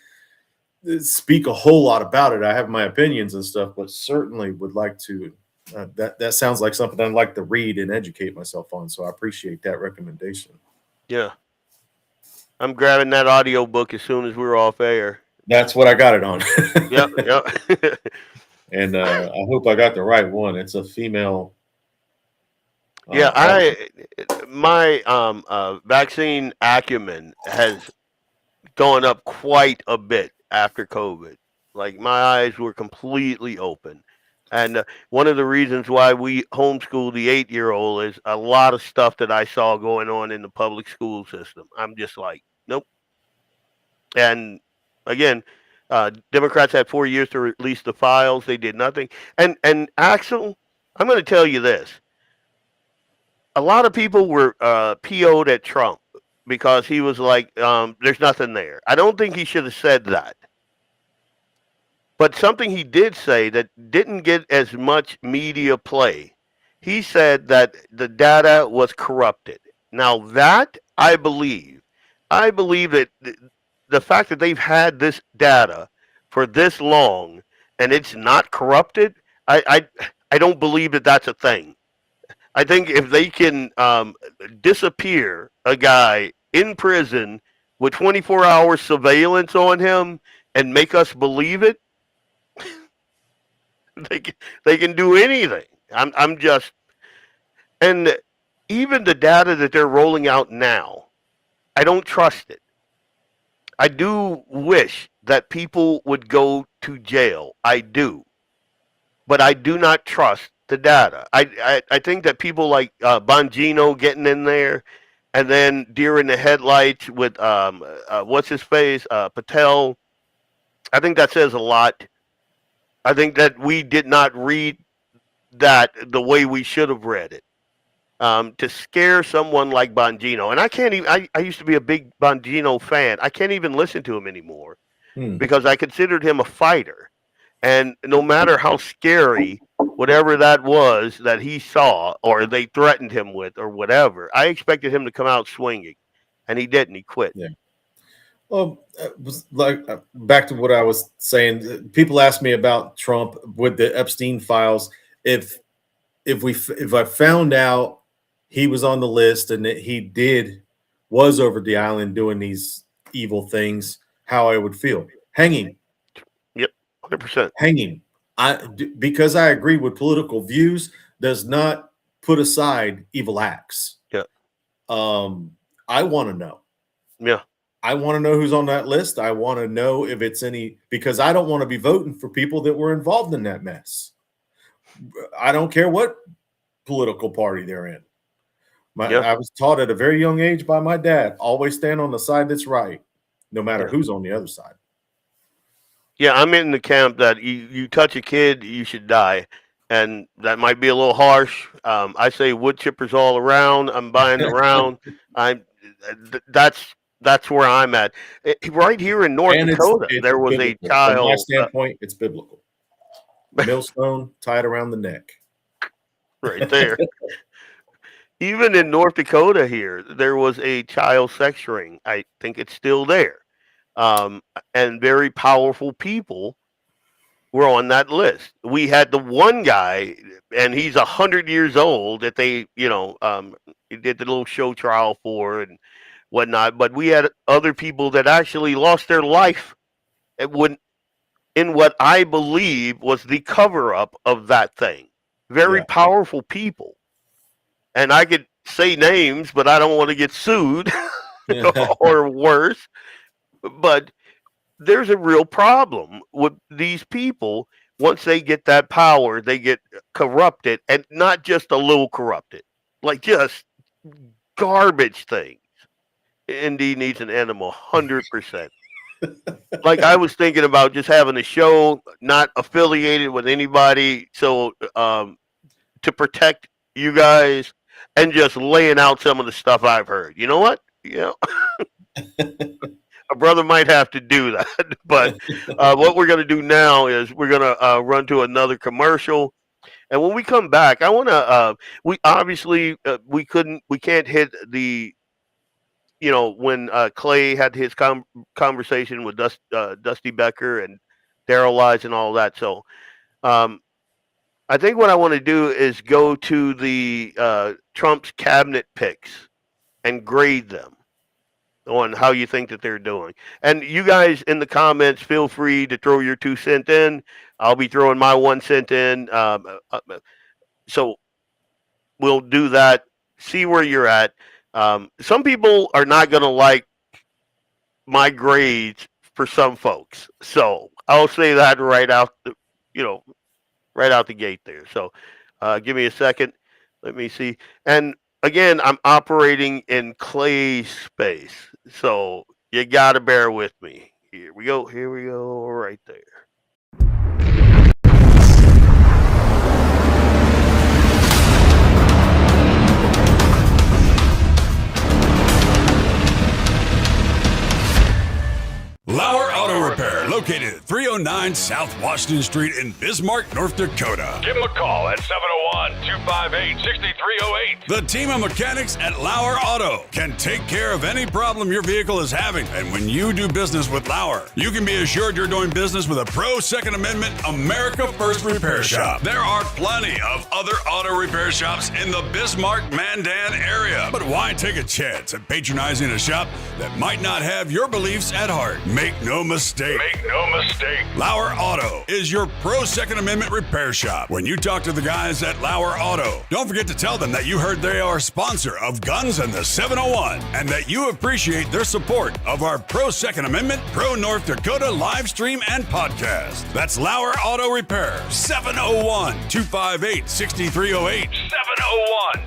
speak a whole lot about it. I have my opinions and stuff, but certainly would like to. That sounds like something I'd like to read and educate myself on. So I appreciate that recommendation. Yeah. I'm grabbing that audio book as soon as we're off air. That's what I got it on. Yep. And I hope I got the right one. It's a female. My vaccine acumen has gone up quite a bit after COVID. Like my eyes were completely open. And one of the reasons why we homeschool the 8-year-old is a lot of stuff that I saw going on in the public school system. I'm just like, nope. And again, Democrats had 4 years to release the files. They did nothing. And Axel, I'm going to tell you this. A lot of people were PO'd at Trump because he was like, there's nothing there. I don't think he should have said that. But something he did say that didn't get as much media play, he said that the data was corrupted. Now that I believe that the fact that they've had this data for this long and it's not corrupted, I don't believe that that's a thing. I think if they can disappear a guy in prison with 24-hour surveillance on him and make us believe it, they can do anything. I'm just, and even the data that they're rolling out now, I don't trust it. I do wish that people would go to jail. I do, but I do not trust the data. I think that people like Bongino getting in there, and then deer in the headlights with what's his face, Patel. I think that says a lot. I think that we did not read that the way we should have read it to scare someone like Bongino. And I can't even, I used to be a big Bongino fan. I can't even listen to him anymore because I considered him a fighter. And no matter how scary, whatever that was that he saw or they threatened him with or whatever, I expected him to come out swinging. And he didn't. He quit. Yeah. Well, it was like back to what I was saying. People ask me about Trump with the Epstein files. If I found out he was on the list and that he was over the island doing these evil things, how I would feel. Hanging. Yep, 100%. Hanging. Because I agree with political views does not put aside evil acts. Yeah. I want to know. Yeah. I want to know who's on that list. I want to know if it's because I don't want to be voting for people that were involved in that mess. I don't care what political party they're in. I was taught at a very young age by my dad, always stand on the side that's right, no matter who's on the other side. Yeah, I'm in the camp that you touch a kid, you should die. And that might be a little harsh. I say wood chippers all around. I'm buying the round. That's where I'm at. Right here in North Dakota, there was biblical. A child. From my standpoint, it's biblical. Millstone tied around the neck. Right there. Even in North Dakota here, there was a child sex ring. I think it's still there. And very powerful people were on that list. We had the one guy, and he's 100 years old that they, did the little show trial for and whatnot. But we had other people that actually lost their life in what I believe was the cover-up of that thing. Very powerful people. And I could say names, but I don't want to get sued or worse. But there's a real problem with these people once they get that power, they get corrupted, and not just a little corrupted, like just garbage things. ND needs an animal, 100%. Like I was thinking about just having a show not affiliated with anybody, so to protect you guys and just laying out some of the stuff I've heard. You know what? A brother might have to do that, but what we're going to do now is we're going to run to another commercial, and when we come back, I want to. We obviously we can't hit the. When Clay had his conversation with Dusty Becker and Daryl Lies and all that. So I think what I want to do is go to the Trump's cabinet picks and grade them on how you think that they're doing. And you guys in the comments, feel free to throw your 2 cents in. I'll be throwing my 1 cent in. So we'll do that. See where you're at. Some people are not going to like my grades for some folks. So I'll say that right out the gate there. So give me a second. Let me see. And again, I'm operating in Clay's space. So you got to bear with me. Here we go. Right there. Lauer Auto Repair, located at 309 South Washington Street in Bismarck, North Dakota. Give them a call at 701-258-6308. The team of mechanics at Lauer Auto can take care of any problem your vehicle is having. And when you do business with Lauer, you can be assured you're doing business with a pro Second Amendment America First repair shop. There are plenty of other auto repair shops in the Bismarck-Mandan area. But why take a chance at patronizing a shop that might not have your beliefs at heart? Make no mistake. Lauer Auto is your pro Second Amendment repair shop. When you talk to the guys at Lauer Auto, don't forget to tell them that you heard they are a sponsor of Guns and the 701 and that you appreciate their support of our pro Second Amendment, pro North Dakota live stream and podcast. That's Lauer Auto Repair, 701-258-6308.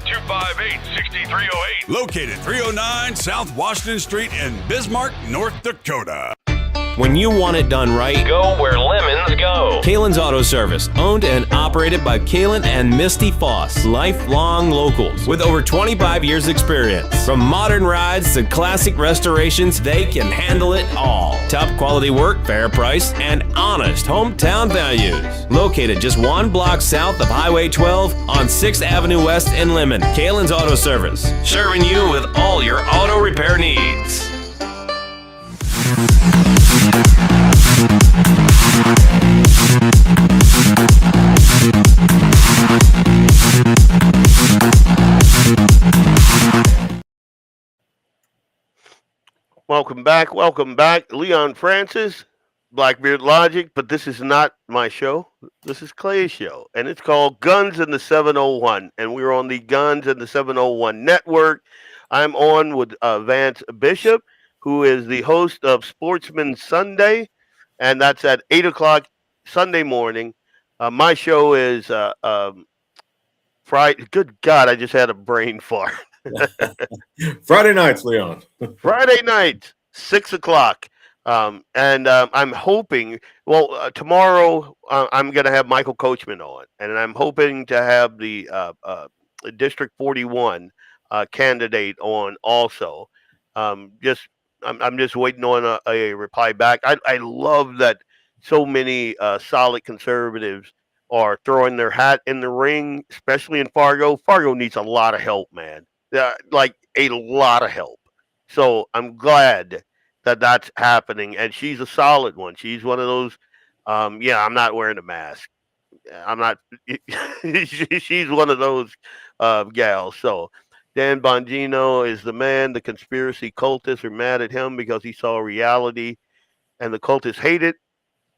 701-258-6308. Located 309 South Washington Street in Bismarck, North Dakota. When you want it done right, Go where lemons go. Kalon's Auto Service, owned and operated by Kalon and Misty Foss, lifelong locals with over 25 years experience. From modern rides to classic restorations, they can handle it all. Top quality work, fair price, and honest hometown values. Located just 1 block south of Highway 12 on 6th Avenue West in Lemmon. Kalon's Auto Service, serving you with all your auto repair needs. Welcome back. Leon Francis, Blackbeard Logic, but this is not my show. This is Clay's show, and it's called Guns and the 701, and we're on the Guns and the 701 network. I'm on with Vance Bishop, who is the host of Sportsman Sunday, and that's at 8 o'clock Sunday morning. My show is Friday. Good God, I just had a brain fart. Friday nights, Leon. Friday night, 6 o'clock. And I'm hoping, tomorrow I'm going to have Michael Coachman on, and I'm hoping to have the District 41 candidate on also. I'm just waiting on a reply back. I love that so many solid conservatives are throwing their hat in the ring, especially in Fargo. Fargo needs a lot of help, man. Like a lot of help. So I'm glad that that's happening, and she's a solid one. She's one of those. I'm not wearing a mask. I'm not. She's one of those gals. So Dan Bongino is the man. The conspiracy cultists are mad at him because he saw reality, and the cultists hated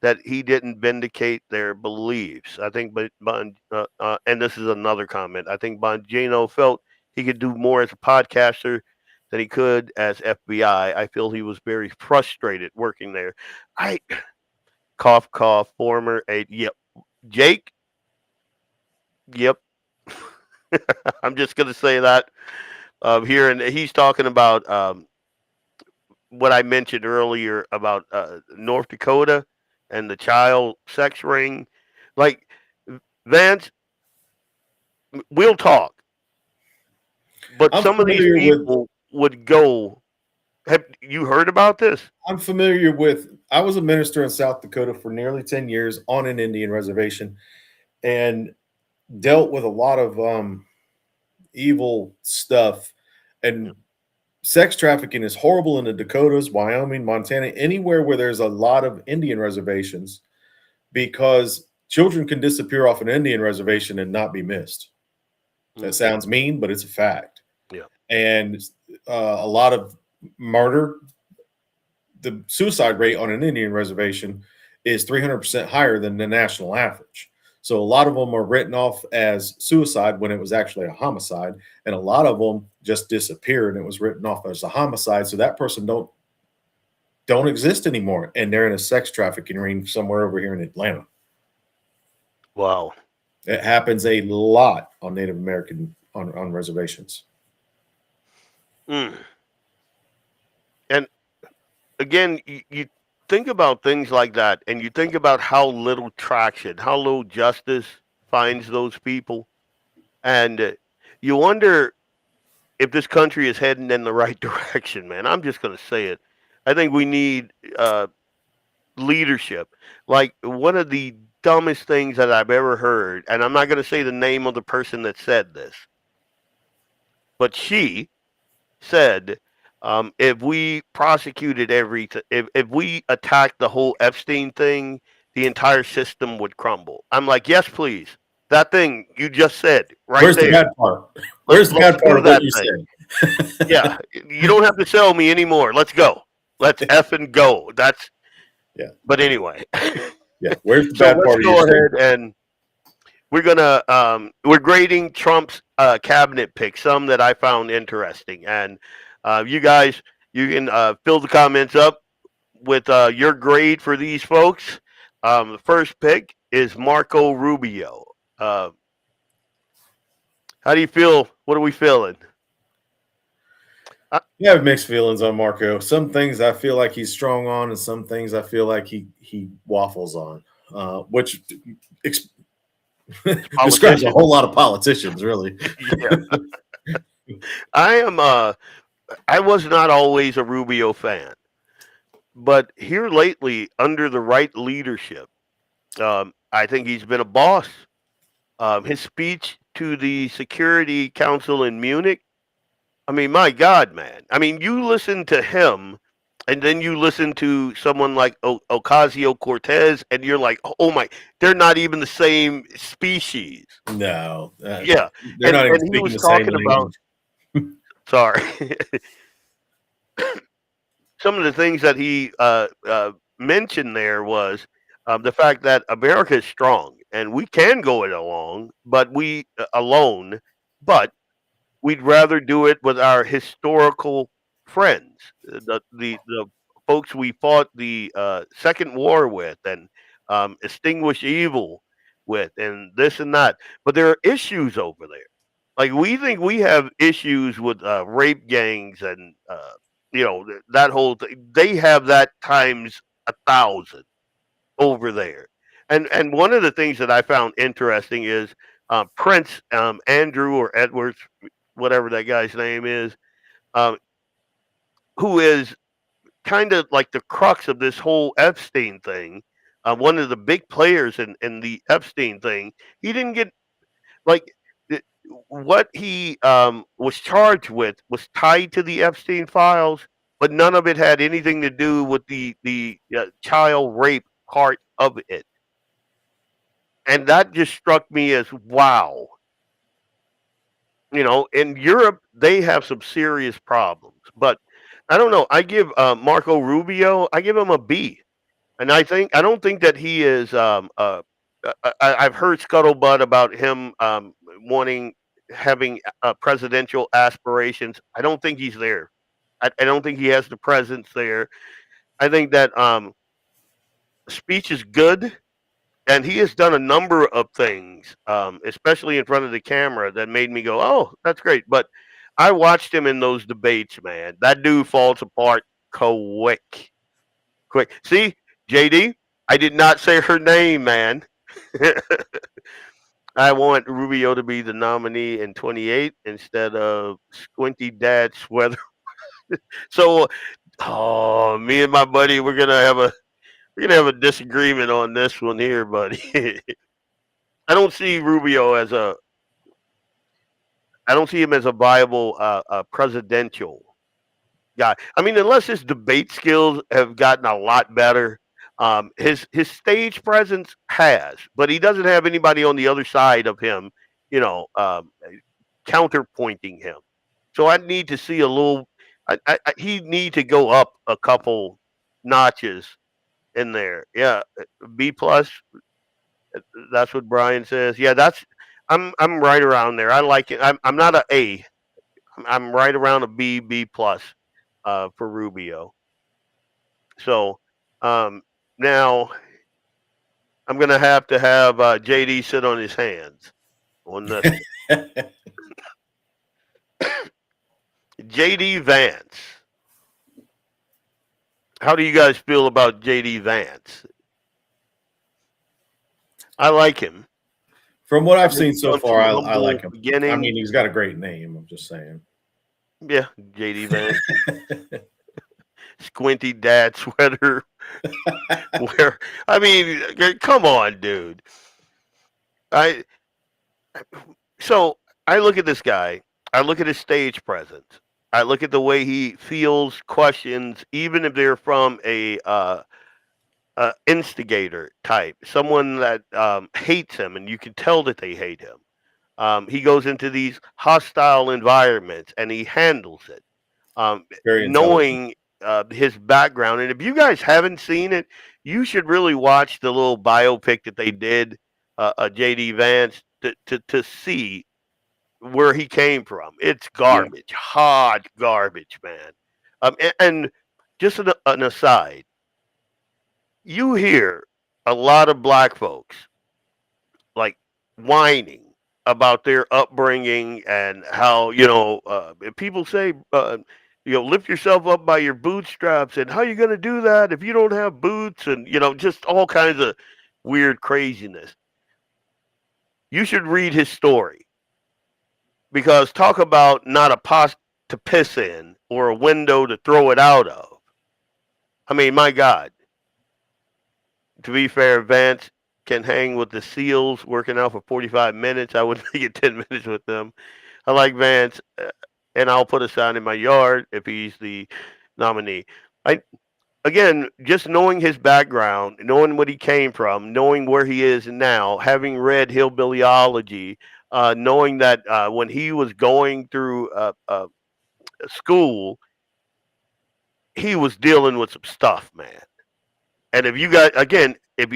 that he didn't vindicate their beliefs. I think, and this is another comment. I think Bongino felt he could do more as a podcaster than he could as FBI. I feel he was very frustrated working there. Cough, former aide. Yep. Jake. Yep. I'm just gonna say that here, and he's talking about what I mentioned earlier about North Dakota and the child sex ring. Like, Vance, we'll talk, but I'm some of these familiar with. people would go. Have you heard about this? I'm familiar with. I was a minister in South Dakota for nearly 10 years on an Indian reservation, and dealt with a lot of evil stuff. And sex trafficking is horrible in the Dakotas, Wyoming, Montana, anywhere where there's a lot of Indian reservations, because children can disappear off an Indian reservation and not be missed. That sounds mean, but it's a fact. Yeah. And a lot of murder, the suicide rate on an Indian reservation is 300% higher than the national average. So a lot of them are written off as suicide when it was actually a homicide, and a lot of them just disappear and it was written off as a homicide. So that person don't exist anymore, and they're in a sex trafficking ring somewhere over here in Atlanta. Wow. It happens a lot on Native American on reservations. And again, you think about things like that, and you think about how little traction, how little justice finds those people, and you wonder if this country is heading in the right direction, man. I'm just going to say it. I think we need leadership. Like, one of the dumbest things that I've ever heard, and I'm not going to say the name of the person that said this, but she said, if we prosecuted everything, if we attacked the whole Epstein thing, the entire system would crumble. I'm like, yes, please. That thing you just said, right? Where's there. The bad part? Where's the bad part of what you said? Yeah, you don't have to sell me anymore. Let's go. Let's effing go. That's yeah. But anyway, yeah. Where's the bad part? Let's go ahead and we're gonna we're grading Trump's cabinet picks, some that I found interesting, and you guys, you can fill the comments up with your grade for these folks. The first pick is Marco Rubio. How do you feel? What are we feeling? I have mixed feelings on Marco. Some things I feel like he's strong on, and some things I feel like he waffles on, which describes a whole lot of politicians, really. Yeah. I was not always a Rubio fan, but here lately, under the right leadership, I think he's been a boss. His speech to the Security Council in Munich, I mean, my God, man. I mean, you listen to him, and then you listen to someone like Ocasio-Cortez, and you're like, oh my, they're not even the same species. No. Yeah. They're not even and he speaking was the talking same about, sorry. Some of the things that he mentioned there was the fact that America is strong, and we can go it alone, but we'd rather do it with our historical friends, the folks we fought the Second War with, and extinguish evil with, and this and that. But there are issues over there. Like, we think we have issues with rape gangs and that whole thing. They have that times 1,000 over there. And one of the things that I found interesting is Prince Andrew or Edwards, whatever that guy's name is, who is kind of like the crux of this whole Epstein thing. One of the big players in the Epstein thing. He didn't get, like, what he was charged with was tied to the Epstein files, but none of it had anything to do with the child rape part of it. And that just struck me as, wow. In Europe, they have some serious problems. But I don't know. I give Marco Rubio, I give him a B. And I don't think that he is. I've heard scuttlebutt about him having presidential aspirations. I don't think he's there. I don't think he has the presence there. I think that speech is good. and he has done a number of things, especially in front of the camera, that made me go, "Oh, that's great." But I watched him in those debates, man. That dude falls apart quick. See, JD, I did not say her name, man. I want Rubio to be the nominee in 28 instead of Squinty Dad Sweater. So, oh, me and my buddy, we're gonna have a disagreement on this one here, buddy. I don't see Rubio as I don't see him as a viable presidential guy. I mean, unless his debate skills have gotten a lot better. His stage presence has, but he doesn't have anybody on the other side of him, you know, counterpointing him. So I need to see a little. He need to go up a couple notches in there. Yeah, B plus. That's what Brian says. Yeah, I'm right around there. I like it. I'm not a A. I'm right around a B plus for Rubio. So now I'm gonna have JD sit on his hands on this. JD Vance. How do you guys feel about JD Vance? I like him. From what I've seen so far, I like him. Beginning. I mean, he's got a great name. I'm just saying. Yeah, JD Vance. Squinty Dad Sweater. I mean, come on, dude. So I look at this guy. I look at his stage presence. I look at the way he fields questions, even if they're from a instigator type, someone that hates him, and you can tell that they hate him. He goes into these hostile environments and he handles it, knowing his background. And if you guys haven't seen it, you should really watch the little biopic that they did, JD Vance, to see where he came from. It's garbage, hot garbage, man. And just an aside, you hear a lot of black folks like whining about their upbringing and how, people say, lift yourself up by your bootstraps, and how you going to do that if you don't have boots, and, just all kinds of weird craziness. You should read his story, because talk about not a pot to piss in or a window to throw it out of. I mean, my God. To be fair, Vance can hang with the SEALs working out for 45 minutes. I would make it 10 minutes with them. I like Vance, and I'll put a sign in my yard if he's the nominee. Again, just knowing his background, knowing what he came from, knowing where he is now, having read Hillbillyology, knowing that when he was going through school, he was dealing with some stuff, man. And if you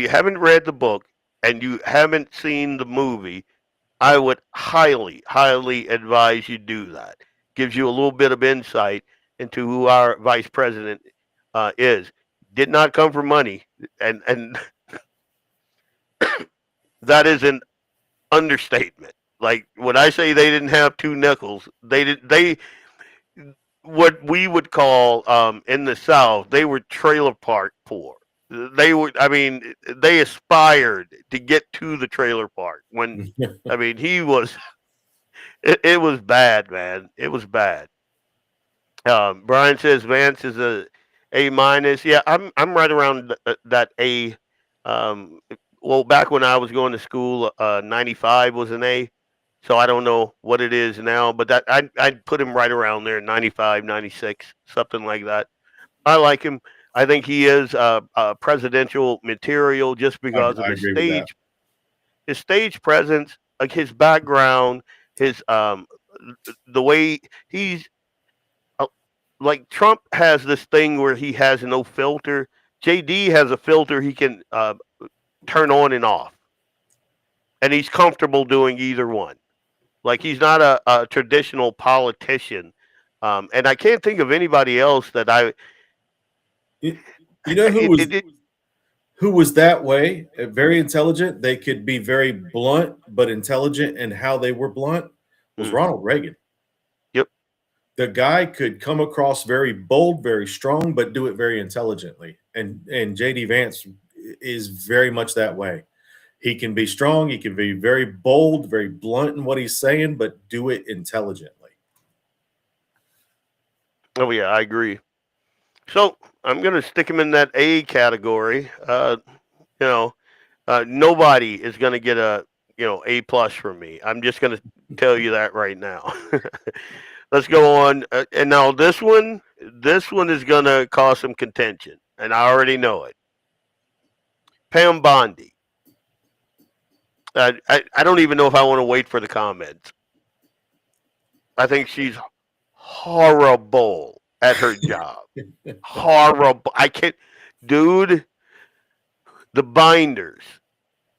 haven't read the book and you haven't seen the movie, I would highly, highly advise you do that. Gives you a little bit of insight into who our vice president is. Did not come for money, and that is an understatement. Like when I say they didn't have two nickels, they what we would call in the South, they were trailer park poor. They aspired to get to the trailer park when, he was, it was bad, man. It was bad. Brian says Vance is A minus. Yeah, I'm right around that A. Well, back when I was going to school, 95 was an A. So I don't know what it is now, but that I'd put him right around there, 95, 96, something like that. I like him. I think he is presidential material just because of his stage presence, like his background, his the way he's like Trump has this thing where he has no filter. JD has a filter he can turn on and off, and he's comfortable doing either one. Like he's not a traditional politician, and I can't think of anybody else that I. You know who was that way, very intelligent. They could be very blunt, but intelligent in how they were blunt, was Ronald Reagan. Yep. The guy could come across very bold, very strong, but do it very intelligently. And JD Vance is very much that way. He can be strong. He can be very bold, very blunt in what he's saying, but do it intelligently. Oh, yeah, I agree. So I'm going to stick him in that A category. Nobody is going to get a, A+ from me. I'm just going to tell you that right now. Let's go on. And now this one is going to cause some contention, and I already know it. Pam Bondi. I don't even know if I want to wait for the comments. I think she's horrible at her job. Horrible. I can't, dude. The binders.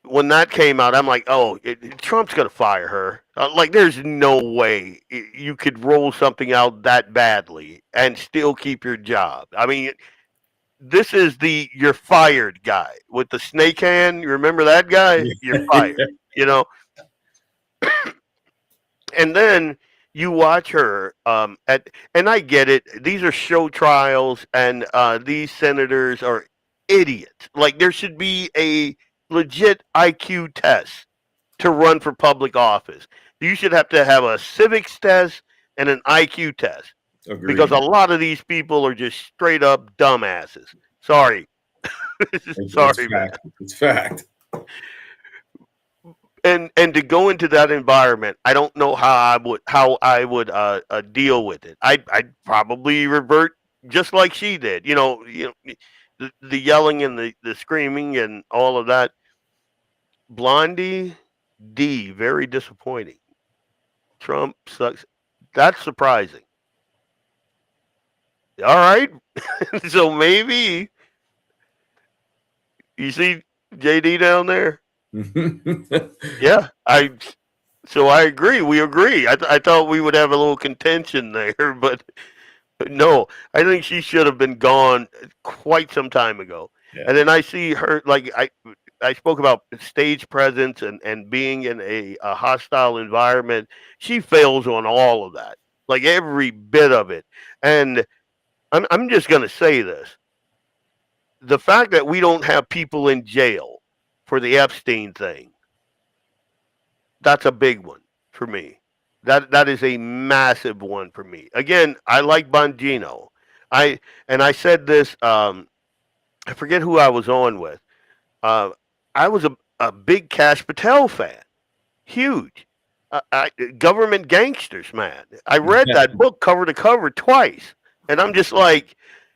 When that came out, I'm like, oh, Trump's gonna fire her. There's no way you could roll something out that badly and still keep your job. I mean, this is the you're fired guy with the snake hand. You remember that guy? You're fired. And then you watch her and I get it. These are show trials, and these senators are idiots. There should be a legit IQ test to run for public office. You should have to have a civics test and an IQ test. Agreed. Because a lot of these people are just straight up dumbasses. Sorry. Sorry, man. It's fact. And to go into that environment, I don't know how I would deal with it. I'd probably revert just like she did. The yelling and the screaming and all of that. Blondie, D, very disappointing. Trump sucks. That's surprising. All right. So maybe you see JD down there? Yeah. So I agree. We agree. I thought we would have a little contention there, but no, I think she should have been gone quite some time ago. Yeah. And then I see her, I spoke about stage presence and being in a hostile environment. She fails on all of that, every bit of it. And I'm just going to say this. The fact that we don't have people in jail for the Epstein thing, that's a big one for me. That is a massive one for me. Again, I like Bongino. I said this, I forget who I was on with. I was a big Kash Patel fan. Huge. Government Gangsters, man. I read that book cover to cover twice. And I'm just like,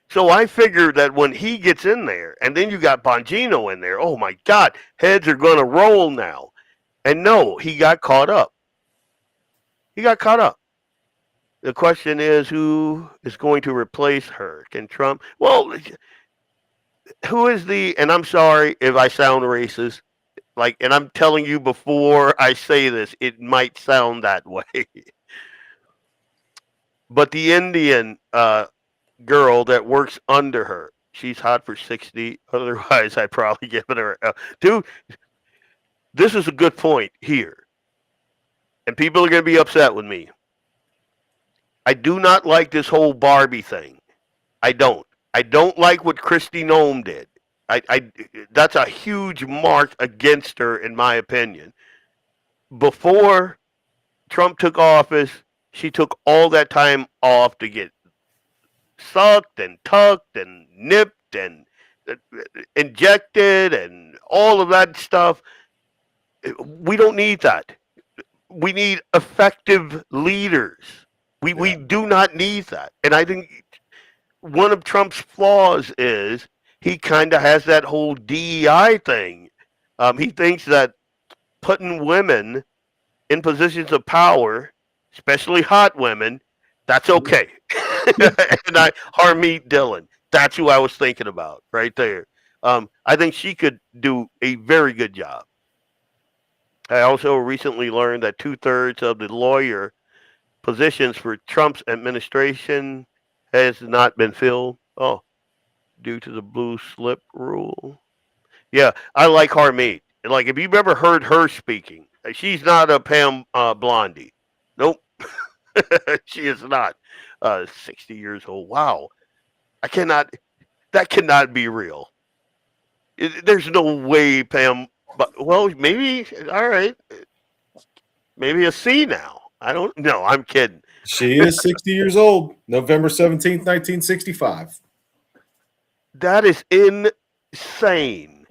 so I figured that when he gets in there, and then you got Bongino in there, oh my God, heads are going to roll now. And no, he got caught up. He got caught up. The question is, who is going to replace her? Can Trump? Well, who is and I'm sorry if I sound racist, and I'm telling you before I say this, it might sound that way. But the Indian girl that works under her, she's hot for 60. Otherwise, I'd probably give it her. Dude, this is a good point here. And people are going to be upset with me. I do not like this whole Barbie thing. I don't. I don't like what Kristi Noem did. That's a huge mark against her, in my opinion. Before Trump took office, she took all that time off to get sucked and tucked and nipped and injected and all of that stuff. We don't need that. We need effective leaders. We do not need that. And I think one of Trump's flaws is he kind of has that whole DEI thing. He thinks that putting women in positions of power, especially hot women, that's okay. And Harmeet Dillon, that's who I was thinking about right there. I think she could do a very good job. I also recently learned that 2/3 of the lawyer positions for Trump's administration has not been filled. Oh, due to the blue slip rule. Yeah, I like Harmeet. Like, if you've ever heard her speaking, she's not a Pam Blondie. Nope, she is not. 60 years old. Wow, I cannot. That cannot be real. There's no way Pam. But well, maybe. All right, maybe a C now. I don't know. I'm kidding. She is 60 years old, November 17th, 1965. That is insane.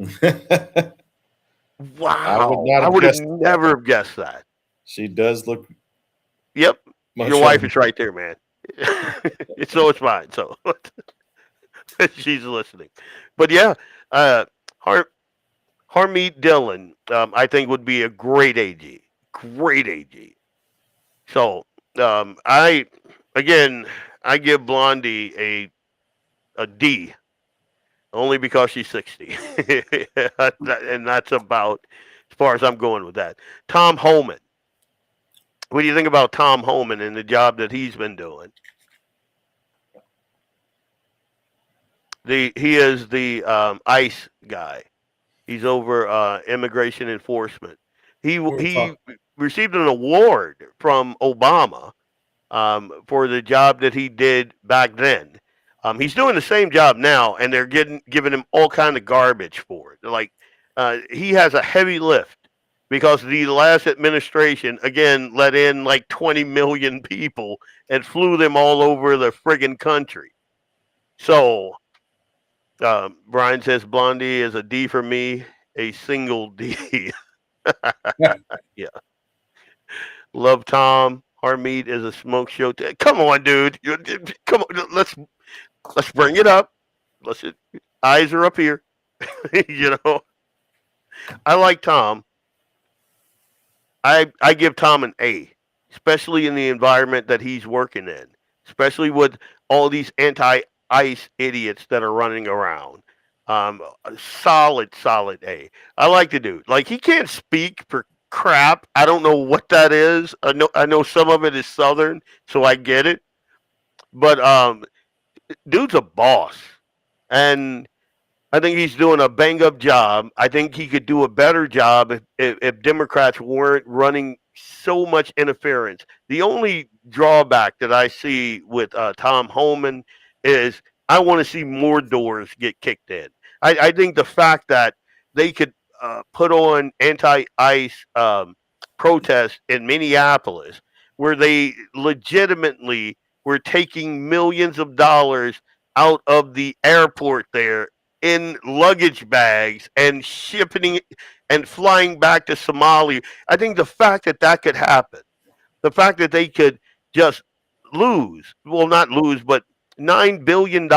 Wow, I would have never have guessed that. She does look. Yep, much your wife younger. is right there, man. So it's mine. So she's listening. But yeah, Harmeet Dillon, I think would be a great AG. Great AG. So I give Blondie a D, only because she's 60, and that's about as far as I'm going with that. Tom Homan. What do you think about Tom Homan and the job that he's been doing? He is the ICE guy. He's over immigration enforcement. He received an award from Obama for the job that he did back then. He's doing the same job now, and they're giving him all kind of garbage for it. Like he has a heavy lift because the last administration again let in like 20 million people and flew them all over the friggin' country. So Brian says Blondie is a D for me, a single D. Yeah. Love Tom. Harmeet is a smoke show. Come on, dude. Come on. Let's bring it up. Eyes are up here. You know. I like Tom. I give Tom an A, especially in the environment that he's working in, especially with all these anti-ICE idiots that are running around. Solid A. I like the dude. Like, he can't speak for crap. I don't know what that is. I know some of it is Southern, so I get it. But dude's a boss, and I think he's doing a bang-up job. I think he could do a better job if Democrats weren't running so much interference. The only drawback that I see with Tom Homan is I want to see more doors get kicked in. I think the fact that they could put on anti-ICE protests in Minneapolis where they legitimately were taking millions of dollars out of the airport there in luggage bags and shipping it and flying back to Somalia. I think the fact that could happen, the fact that they could just lose, well, not lose, but $9 billion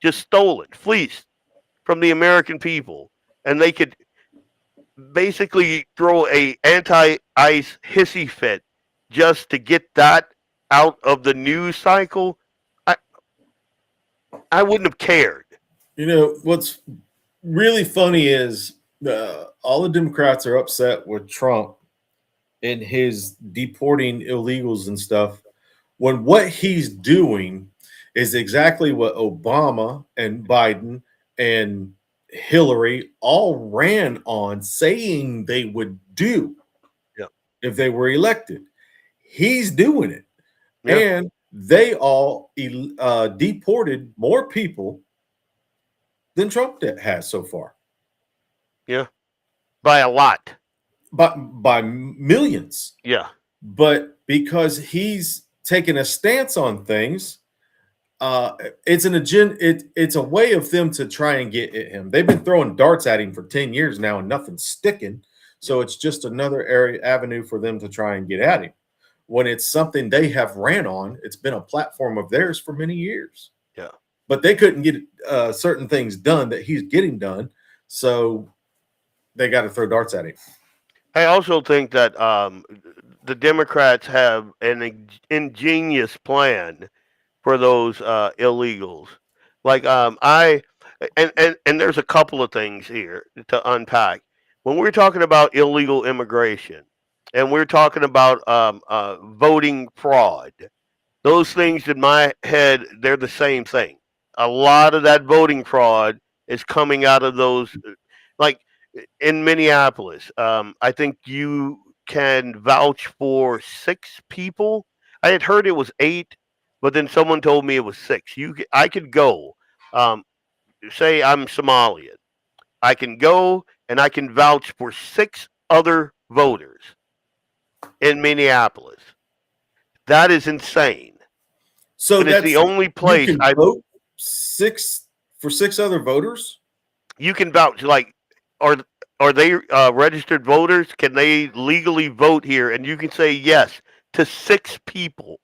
just stolen, fleeced from the American people, and they could basically throw a anti-ICE hissy fit just to get that out of the news cycle. I wouldn't have cared. You know, what's really funny is all the Democrats are upset with Trump and his deporting illegals and stuff, when what he's doing is exactly what Obama and Biden and Hillary all ran on saying they would do if they were elected. He's doing it. Yeah. And they all deported more people than Trump has so far. Yeah. By a lot. By millions. Yeah. But because he's taken a stance on things, it's an agenda. It's a way of them to try and get at him. They've been throwing darts at him for 10 years now and nothing's sticking. So it's just another avenue for them to try and get at him. When it's something they have ran on, it's been a platform of theirs for many years. Yeah. But they couldn't get certain things done that he's getting done. So they got to throw darts at him. I also think that the Democrats have an ingenious plan for those illegals. Like and there's a couple of things here to unpack. When we're talking about illegal immigration and we're talking about voting fraud, those things in my head, they're the same thing. A lot of that voting fraud is coming out of those like in Minneapolis, I think you can vouch for 6 people. I had heard it was 8, but then someone told me it was 6. I could go. Um, say I'm Somalian. I can go and I can vouch for 6 other voters in Minneapolis. That is insane. So But it's the only place you can vote 6 for 6 other voters. You can vouch. Like, are they registered voters? Can they legally vote here? And you can say yes to 6 people.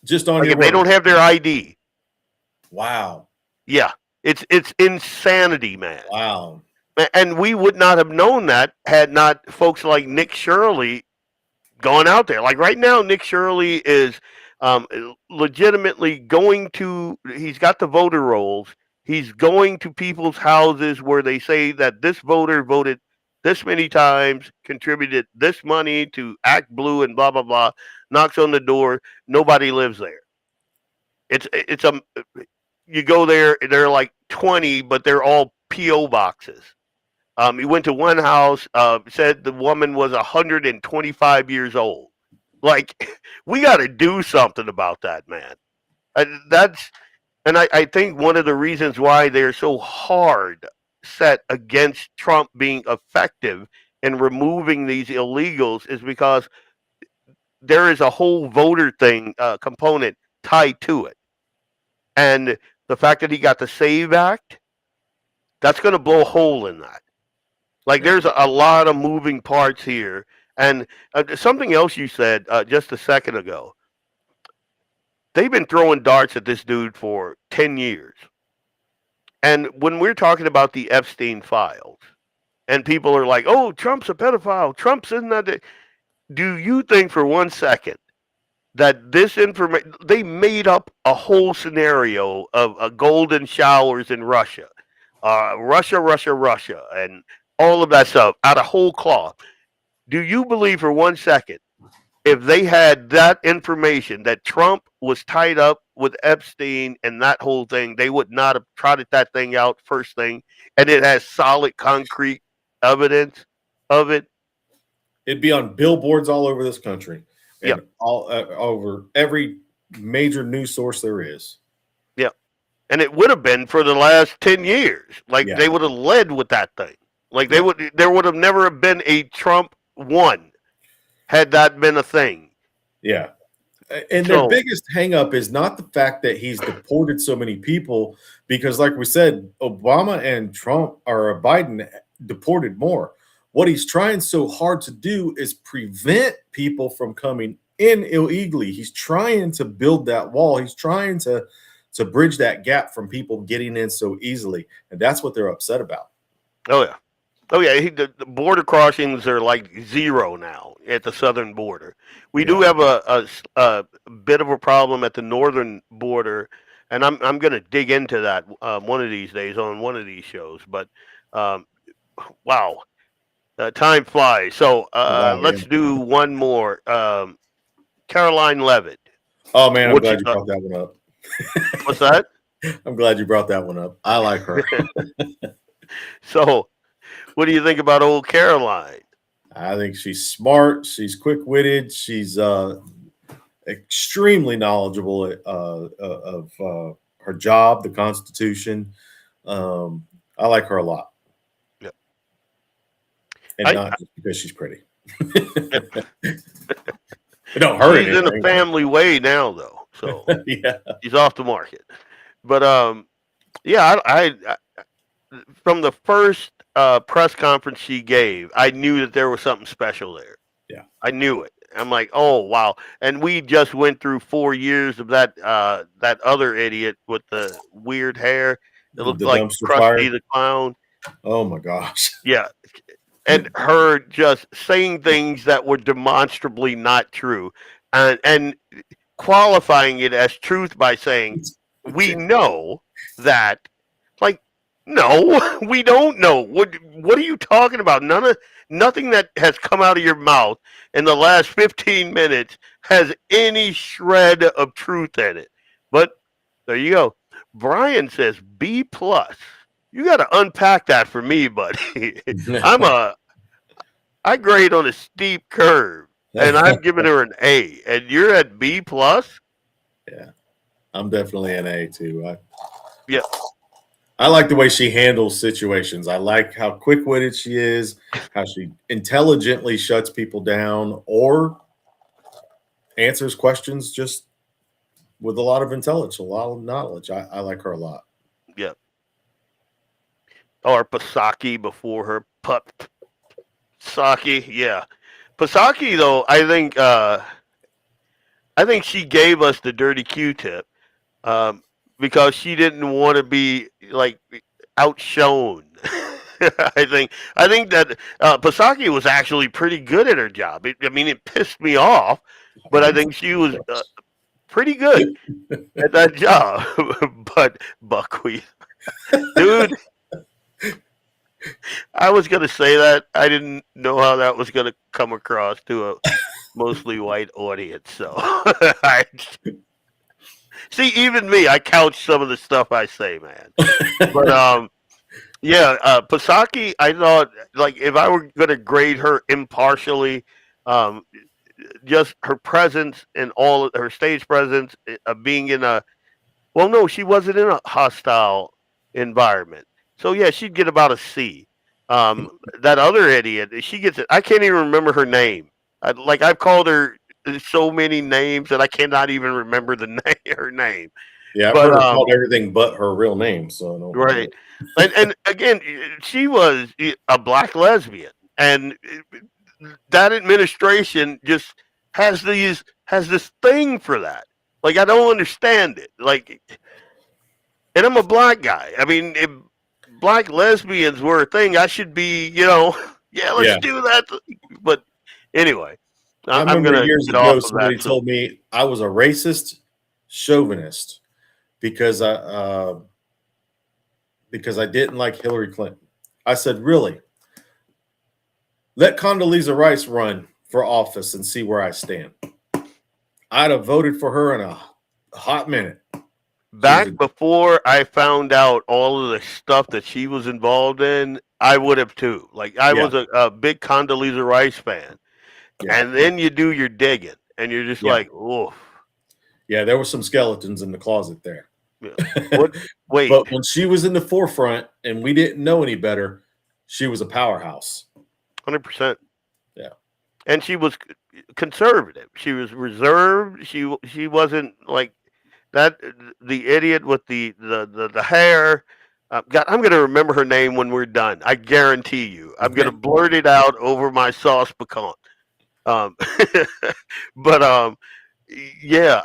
Just on like your if they don't have their ID. Wow. Yeah, it's insanity, man. Wow. And we would not have known that had not folks like Nick Shirley gone out there. Like right now, Nick Shirley is legitimately going to. He's got the voter rolls. He's going to people's houses where they say that this voter voted this many times, contributed this money to Act Blue and blah, blah, blah, knocks on the door. Nobody lives there. You go there, they're like 20, but they're all P.O. boxes. He went to one house, said the woman was 125 years old. Like, we got to do something about that, man. And I think one of the reasons why they're so hard set against Trump being effective in removing these illegals is because there is a whole voter thing component tied to it. And the fact that he got the SAVE Act, that's going to blow a hole in that. Like, there's a lot of moving parts here. And something else you said just a second ago. They've been throwing darts at this dude for 10 years. And when we're talking about the Epstein files, and people are like, oh, Trump's a pedophile, Trump's in that. Do you think for one second that this information, they made up a whole scenario of golden showers in Russia, Russia, and all of that stuff out of whole cloth? Do you believe for one second if they had that information that Trump was tied up with Epstein and that whole thing, they would not have trotted that thing out first thing, and it has solid concrete evidence of it? It'd be on billboards all over this country, and Yep. all over every major news source there is. Yeah, and it would have been for the last 10 years. Like, Yeah. they would have led with that thing. Like, there would have never been a Trump 1 had that been a thing. Yeah. And their biggest hang-up is not the fact that he's deported so many people, because like we said, Obama and Trump or Biden deported more. What he's trying so hard to do is prevent people from coming in illegally. He's trying to build that wall. He's trying to bridge that gap from people getting in so easily. And that's what they're upset about. Oh, yeah. Oh, yeah. The border crossings are like 0 now at the southern border. We do have a bit of a problem at the northern border, and I'm going to dig into that one of these days on one of these shows. But, wow, time flies. So let's do one more. Caroline Levitt. Oh, man, I'm glad you brought that one up. What's that? I'm glad you brought that one up. I like her. So, what do you think about old Caroline? I think she's smart. She's quick-witted. She's extremely knowledgeable of her job, the Constitution. I like her a lot. Yep. And not just because she's pretty. It don't hurt. She's in a family way now, though. So yeah, she's off the market. But yeah, I from the first press conference she gave, I knew that there was something special there. Yeah, I knew it. I'm like, oh wow! And we just went through 4 years of that other idiot with the weird hair. It looked like Krusty the Clown. Oh my gosh! Yeah, and her just saying things that were demonstrably not true, and qualifying it as truth by saying, "We know that." Like, no, we don't know. What are you talking about? Nothing that has come out of your mouth in the last 15 minutes has any shred of truth in it. But there you go. Brian says B+. You got to unpack that for me, buddy. I grade on a steep curve, and I'm giving her an A, and you're at B plus. Yeah, I'm definitely an A too. Yeah, I like the way she handles situations. I like how quick-witted she is, how she intelligently shuts people down or answers questions just with a lot of intelligence, a lot of knowledge. I like her a lot. yeah. Or Pasaki before her Saki, yeah. Pasaki though, I think she gave us the dirty Q-tip because she didn't want to be like outshone. I think that Pasaki was actually pretty good at her job. It pissed me off, but I think she was pretty good at that job. But buckwheat, dude. I was gonna say that. I didn't know how that was gonna come across to a mostly white audience. So, see, even me, I couch some of the stuff I say, man. But yeah, Pasaki, I thought like if I were gonna grade her impartially, just her presence and all her stage presence, being in a no, she wasn't in a hostile environment. So yeah, she'd get about a C. That other idiot, she gets it. I can't even remember her name. I've called her so many names that I cannot even remember her name. Yeah, I've heard her called everything but her real name. So right, and again, she was a black lesbian, and that administration just has this thing for that. Like I don't understand it. Like, and I'm a black guy. I mean, if black lesbians were a thing, I should be, let's do that. But anyway, I remember years ago somebody told me I was a racist chauvinist because I didn't like Hillary Clinton. I said, really? Let Condoleezza Rice run for office and see where I stand. I'd have voted for her in a hot minute. Back before I found out all of the stuff that she was involved in, I would have too. Like I was a big Condoleezza Rice fan. Yeah. And then you do your digging and you're just like, oh. Yeah, there were some skeletons in the closet there. Yeah. Wait. But when she was in the forefront and we didn't know any better, she was a powerhouse. 100%. Yeah. And she was conservative. She was reserved. She wasn't like that. The idiot with the hair. God, I'm going to remember her name when we're done. I guarantee you. I'm going to blurt it out over my sauce pecan. But yeah,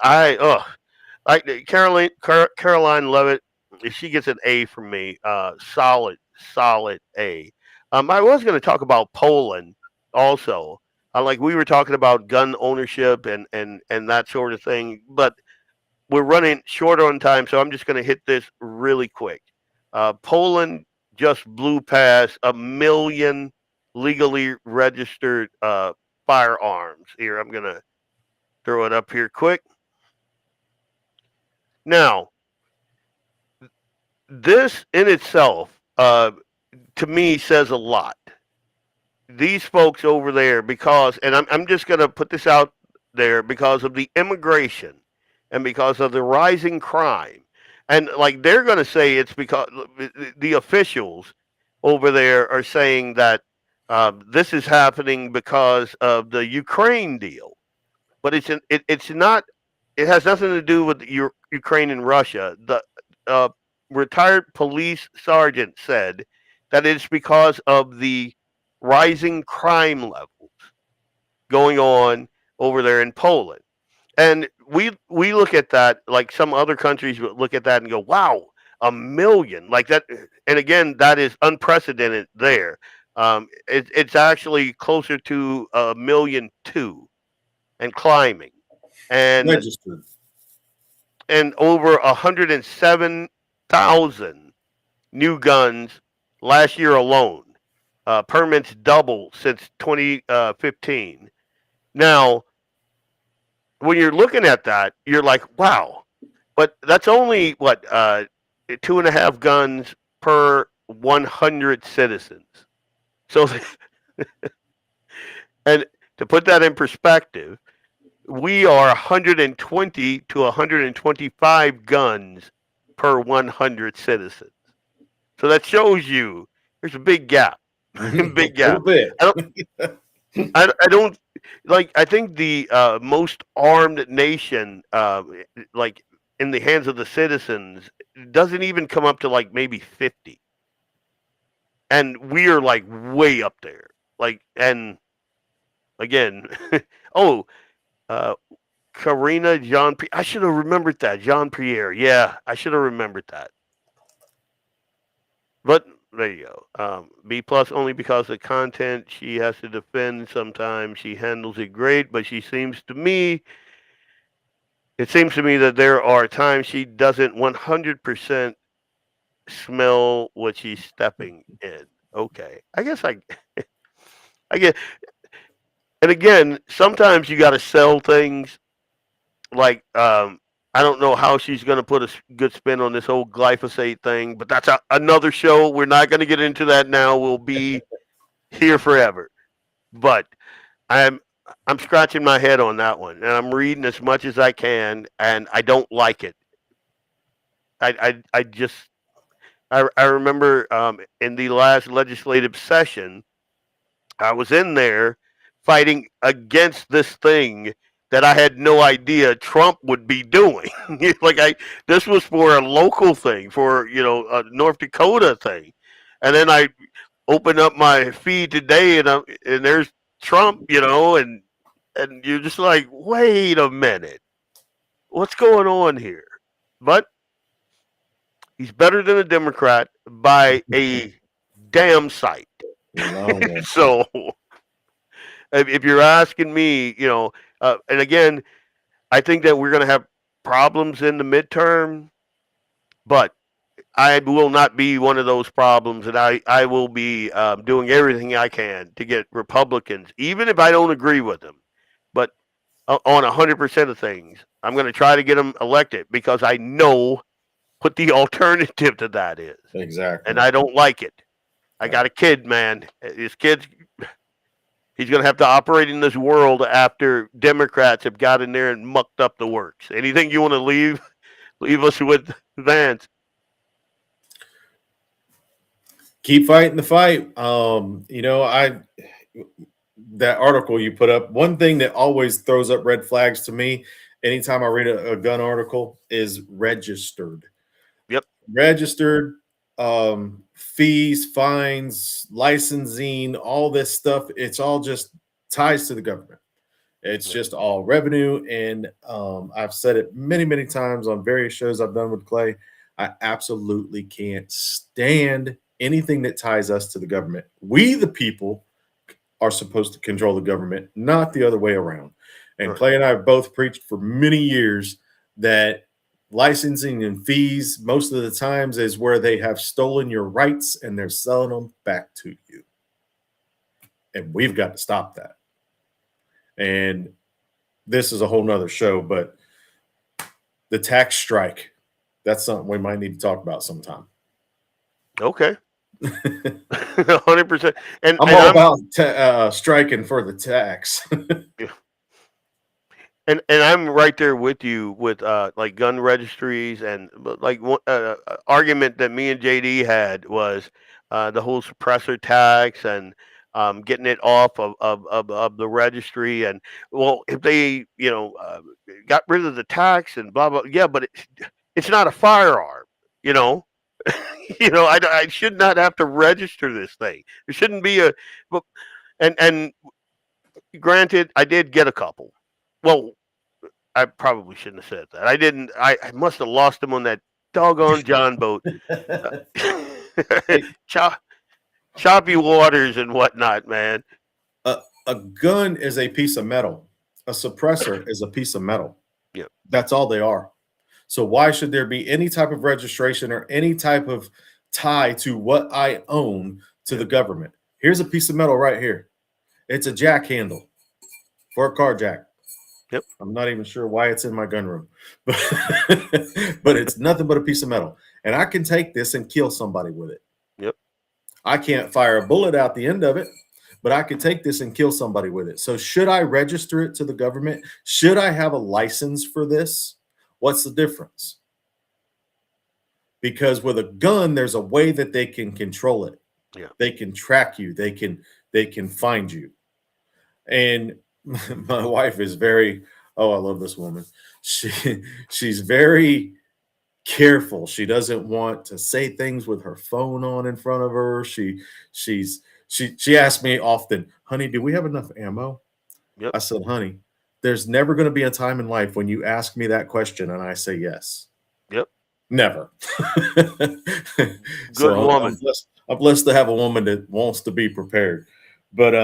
Caroline Levitt, she gets an A from me. Solid A. I was going to talk about Poland also. Like we were talking about gun ownership and that sort of thing, but we're running short on time, so I'm just going to hit this really quick. Poland just blew past 1 million legally registered firearms. Here, I'm going to throw it up here quick. Now, this in itself, to me, says a lot. These folks over there, because, and I'm just going to put this out there, because of the immigration and because of the rising crime. And like they're going to say it's because the officials over there are saying that this is happening because of the Ukraine deal. But it's not, it has nothing to do with Ukraine and Russia. The retired police sergeant said that it's because of the rising crime levels going on over there in Poland. And we look at that like some other countries look at that and go, wow, 1 million. Like that. And again, that is unprecedented there. It's actually closer to 1.2 million and climbing. And registered. And over 107,000 new guns last year alone. Permits double since 2015. Now, when you're looking at that, you're like, wow. But that's only, 2.5 guns per 100 citizens. So, and to put that in perspective, we are 120 to 125 guns per 100 citizens. So that shows you there's a big gap. Big gap. bit. I don't like. I think the most armed nation, like in the hands of the citizens, doesn't even come up to like maybe 50, and we are like way up there. Like, and again, oh, Karina Jean. I should have remembered that Jean Pierre. Yeah, I should have remembered that. But there you go. B plus only because the content she has to defend. Sometimes she handles it great, but it seems to me that there are times she doesn't 100% smell what she's stepping in. Okay, I guess I get. And again, sometimes you got to sell things. Like, I don't know how she's going to put a good spin on this whole glyphosate thing, but that's another show. We're not going to get into that now. We'll be here forever. But I'm scratching my head on that one, and I'm reading as much as I can, and I don't like it. I remember in the last legislative session, I was in there fighting against this thing that I had no idea Trump would be doing. This was for a local thing, for a North Dakota thing, and then I open up my feed today, and there's Trump, and you're just like, wait a minute, what's going on here? But he's better than a Democrat by a damn sight. So, if you're asking me, and again, I think that we're going to have problems in the midterm, but I will not be one of those problems, and I will be doing everything I can to get Republicans, even if I don't agree with them, but on 100% of things, I'm going to try to get them elected because I know what the alternative to that is. Exactly. And I don't like it. I got a kid, man. His kid's... He's going to have to operate in this world after Democrats have got in there and mucked up the works. Anything you want to leave us with, Vance? Keep fighting the fight. That article you put up, one thing that always throws up red flags to me anytime I read a gun article is registered. Yep. Registered. Fees, fines, licensing, all this stuff, it's all just ties to the government. It's just all revenue. And I've said it many, many times on various shows I've done with Clay. I absolutely can't stand anything that ties us to the government. We, the people, are supposed to control the government, not the other way around. And Right. Clay and I have both preached for many years that licensing and fees, most of the times, is where they have stolen your rights and they're selling them back to you. And we've got to stop that. And this is a whole nother show, but the tax strike, that's something we might need to talk about sometime. Okay. 100%. And I'm all about striking for the tax. Yeah. And I'm right there with you with like gun registries, and like argument that me and JD had was the whole suppressor tax and getting it off of the registry. And well, if they got rid of the tax and blah blah, yeah, but it's not a firearm, I should not have to register this thing. There shouldn't be and granted, I did get a couple. Well, I probably shouldn't have said that. I didn't. I must have lost them on that doggone John boat. Choppy waters and whatnot, man. A gun is a piece of metal. A suppressor is a piece of metal. Yeah. That's all they are. So why should there be any type of registration or any type of tie to what I own to the government? Here's a piece of metal right here. It's a jack handle for a car jack. Yep. I'm not even sure why it's in my gun room, but it's nothing but a piece of metal. And I can take this and kill somebody with it. Yep. I can't fire a bullet out the end of it, but I could take this and kill somebody with it. So should I register it to the government? Should I have a license for this? What's the difference? Because with a gun, there's a way that they can control it. Yeah. They can track you. They can find you. And my wife is very, I love this woman. She's very careful. She doesn't want to say things with her phone on in front of her. She asks me often, honey, do we have enough ammo? Yep. I said, honey, there's never going to be a time in life when you ask me that question and I say yes. Yep. Never. Good so woman. I'm blessed to have a woman that wants to be prepared. But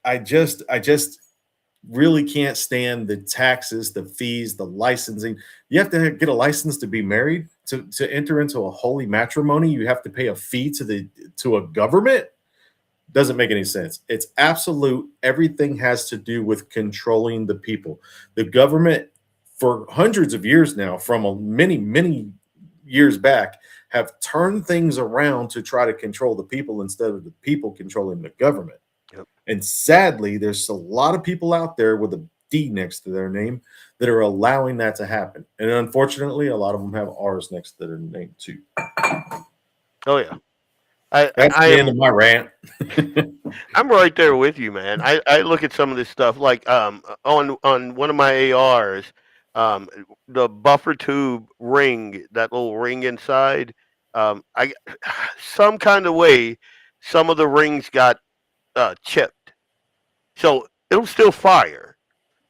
I just really can't stand the taxes, the fees, the licensing. You have to get a license to be married, to enter into a holy matrimony. You have to pay a fee to a government. Doesn't make any sense. It's absolute. Everything has to do with controlling the people. The government, for hundreds of years now, from many years back, have turned things around to try to control the people instead of the people controlling the government. Yep. And sadly, there's a lot of people out there with a D next to their name that are allowing that to happen. And unfortunately, a lot of them have R's next to their name too. Oh yeah. That's the end of my rant. I'm right there with you, man. I look at some of this stuff like on one of my ARs, the buffer tube ring, that little ring inside, I some kind of way some of the rings got chipped, so it'll still fire,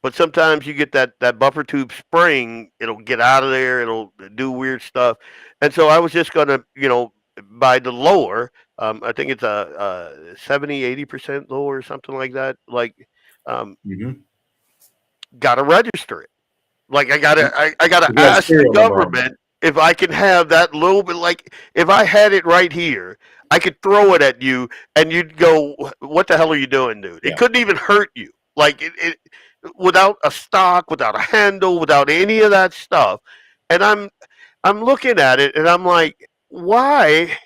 but sometimes you get that buffer tube spring, it'll get out of there, it'll do weird stuff, and so I was just gonna buy the lower. I think it's a 70-80% lower or something like that. Like, gotta register it. Like I gotta ask the government if I can have that little bit. Like if I had it right here, I could throw it at you, and you'd go, "What the hell are you doing, dude?" It couldn't even hurt you. Like it without a stock, without a handle, without any of that stuff. And I'm looking at it, and I'm like, why?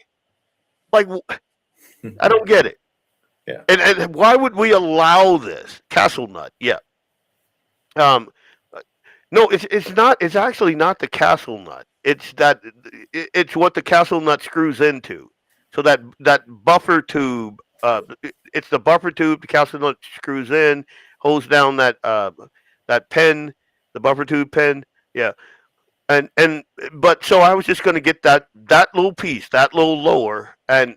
Like, I don't get it. Yeah. And why would we allow this? Castle nut, yeah. No, it's not. It's actually not the castle nut. It's it's what the castle nut screws into. So that buffer tube. It's the buffer tube. The castle nut screws in, holds down that pin, the buffer tube pin. Yeah. But so I was just going to get that little piece, that little lower, and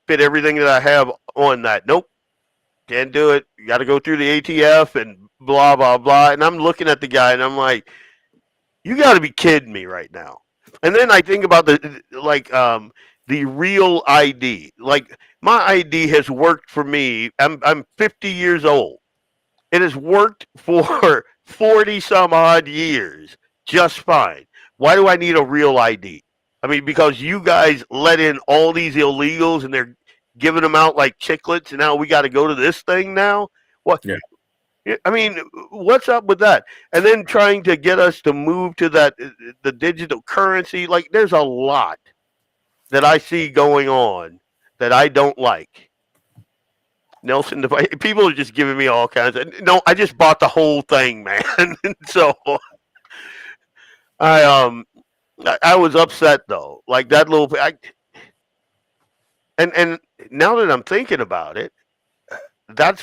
fit everything that I have on that. Nope, can't do it. You got to go through the ATF and blah blah blah. And I'm looking at the guy and I'm like, you got to be kidding me right now. And then I think about the real ID. Like my ID has worked for me. I'm 50 years old. It has worked for 40 some odd years. Just fine. Why do I need a real ID? I mean, because you guys let in all these illegals and they're giving them out like chiclets, and now we got to go to this thing now? What? Yeah. I mean, what's up with that? And then trying to get us to move to the digital currency. Like, there's a lot that I see going on that I don't like. Nelson, people are just giving me all kinds of. No, I just bought the whole thing, man. So. I was upset though, like that little. And now that I'm thinking about it, that's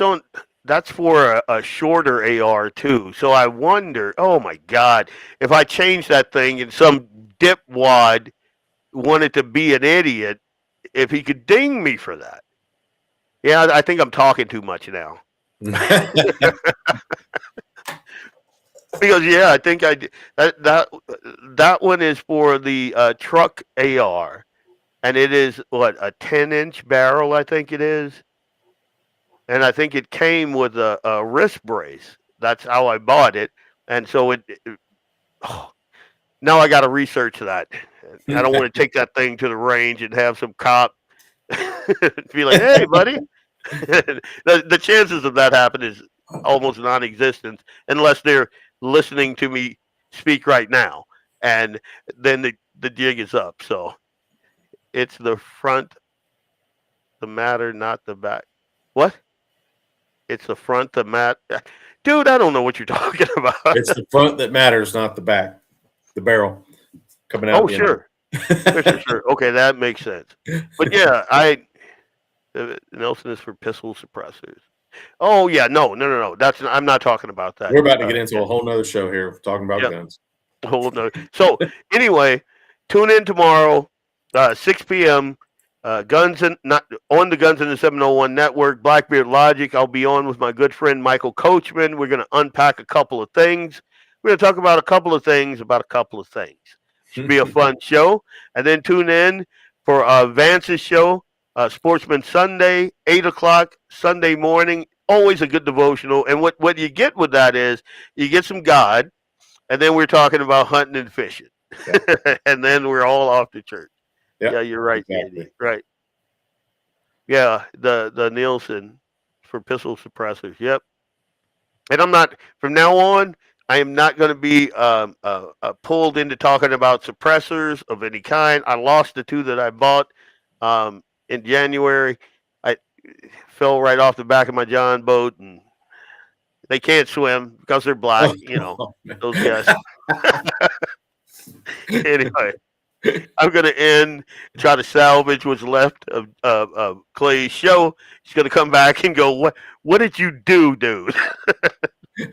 for a shorter AR too. So I wonder, oh my God, if I change that thing and some dipwad wanted to be an idiot, if he could ding me for that. Yeah, I think I'm talking too much now. Because I think that one is for the truck AR, and it is what, a 10-inch barrel, I think it is, and I think it came with a wrist brace. That's how I bought it, and so now I got to research that. I don't want to take that thing to the range and have some cop be like, "Hey, buddy." The chances of that happening is almost non-existent unless they're listening to me speak right now, and then the jig is up. So It's the front, the matter, not the back. What? It's the front, the mat. Dude, I don't know what you're talking about. It's the front that matters, not the back. The barrel coming out. Oh, sure. Sure. Okay, that makes sense. But yeah, Nelson is for pistol suppressors. Oh yeah, no. I'm not talking about that. We're about to get into a whole nother show here talking about guns. So anyway, tune in tomorrow, 6 p.m. Guns and not on the Guns in the 701 Network. Blackbeard Logic. I'll be on with my good friend Michael Coachman. We're going to unpack a couple of things. We're going to talk about a couple of things about a couple of things. Should be a fun show. And then tune in for Vance's show, Sportsman Sunday, 8 o'clock Sunday morning. Always a good devotional. And what you get with that is you get some God, and then we're talking about hunting and fishing. Yeah. And then we're all off to church. Yep. Yeah, you're right, exactly. Andy. Right. Yeah, the Nielsen for pistol suppressors. Yep. And I'm not, from now on, I am not going to be pulled into talking about suppressors of any kind. I lost the 2 that I bought in January. I fell right off the back of my John boat, and they can't swim because they're black, those guys. Anyway, I'm going to try to salvage what's left of Clay's show. He's going to come back and go, what did you do, dude?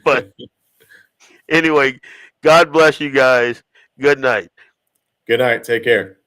But anyway, God bless you guys. Good night. Good night. Take care.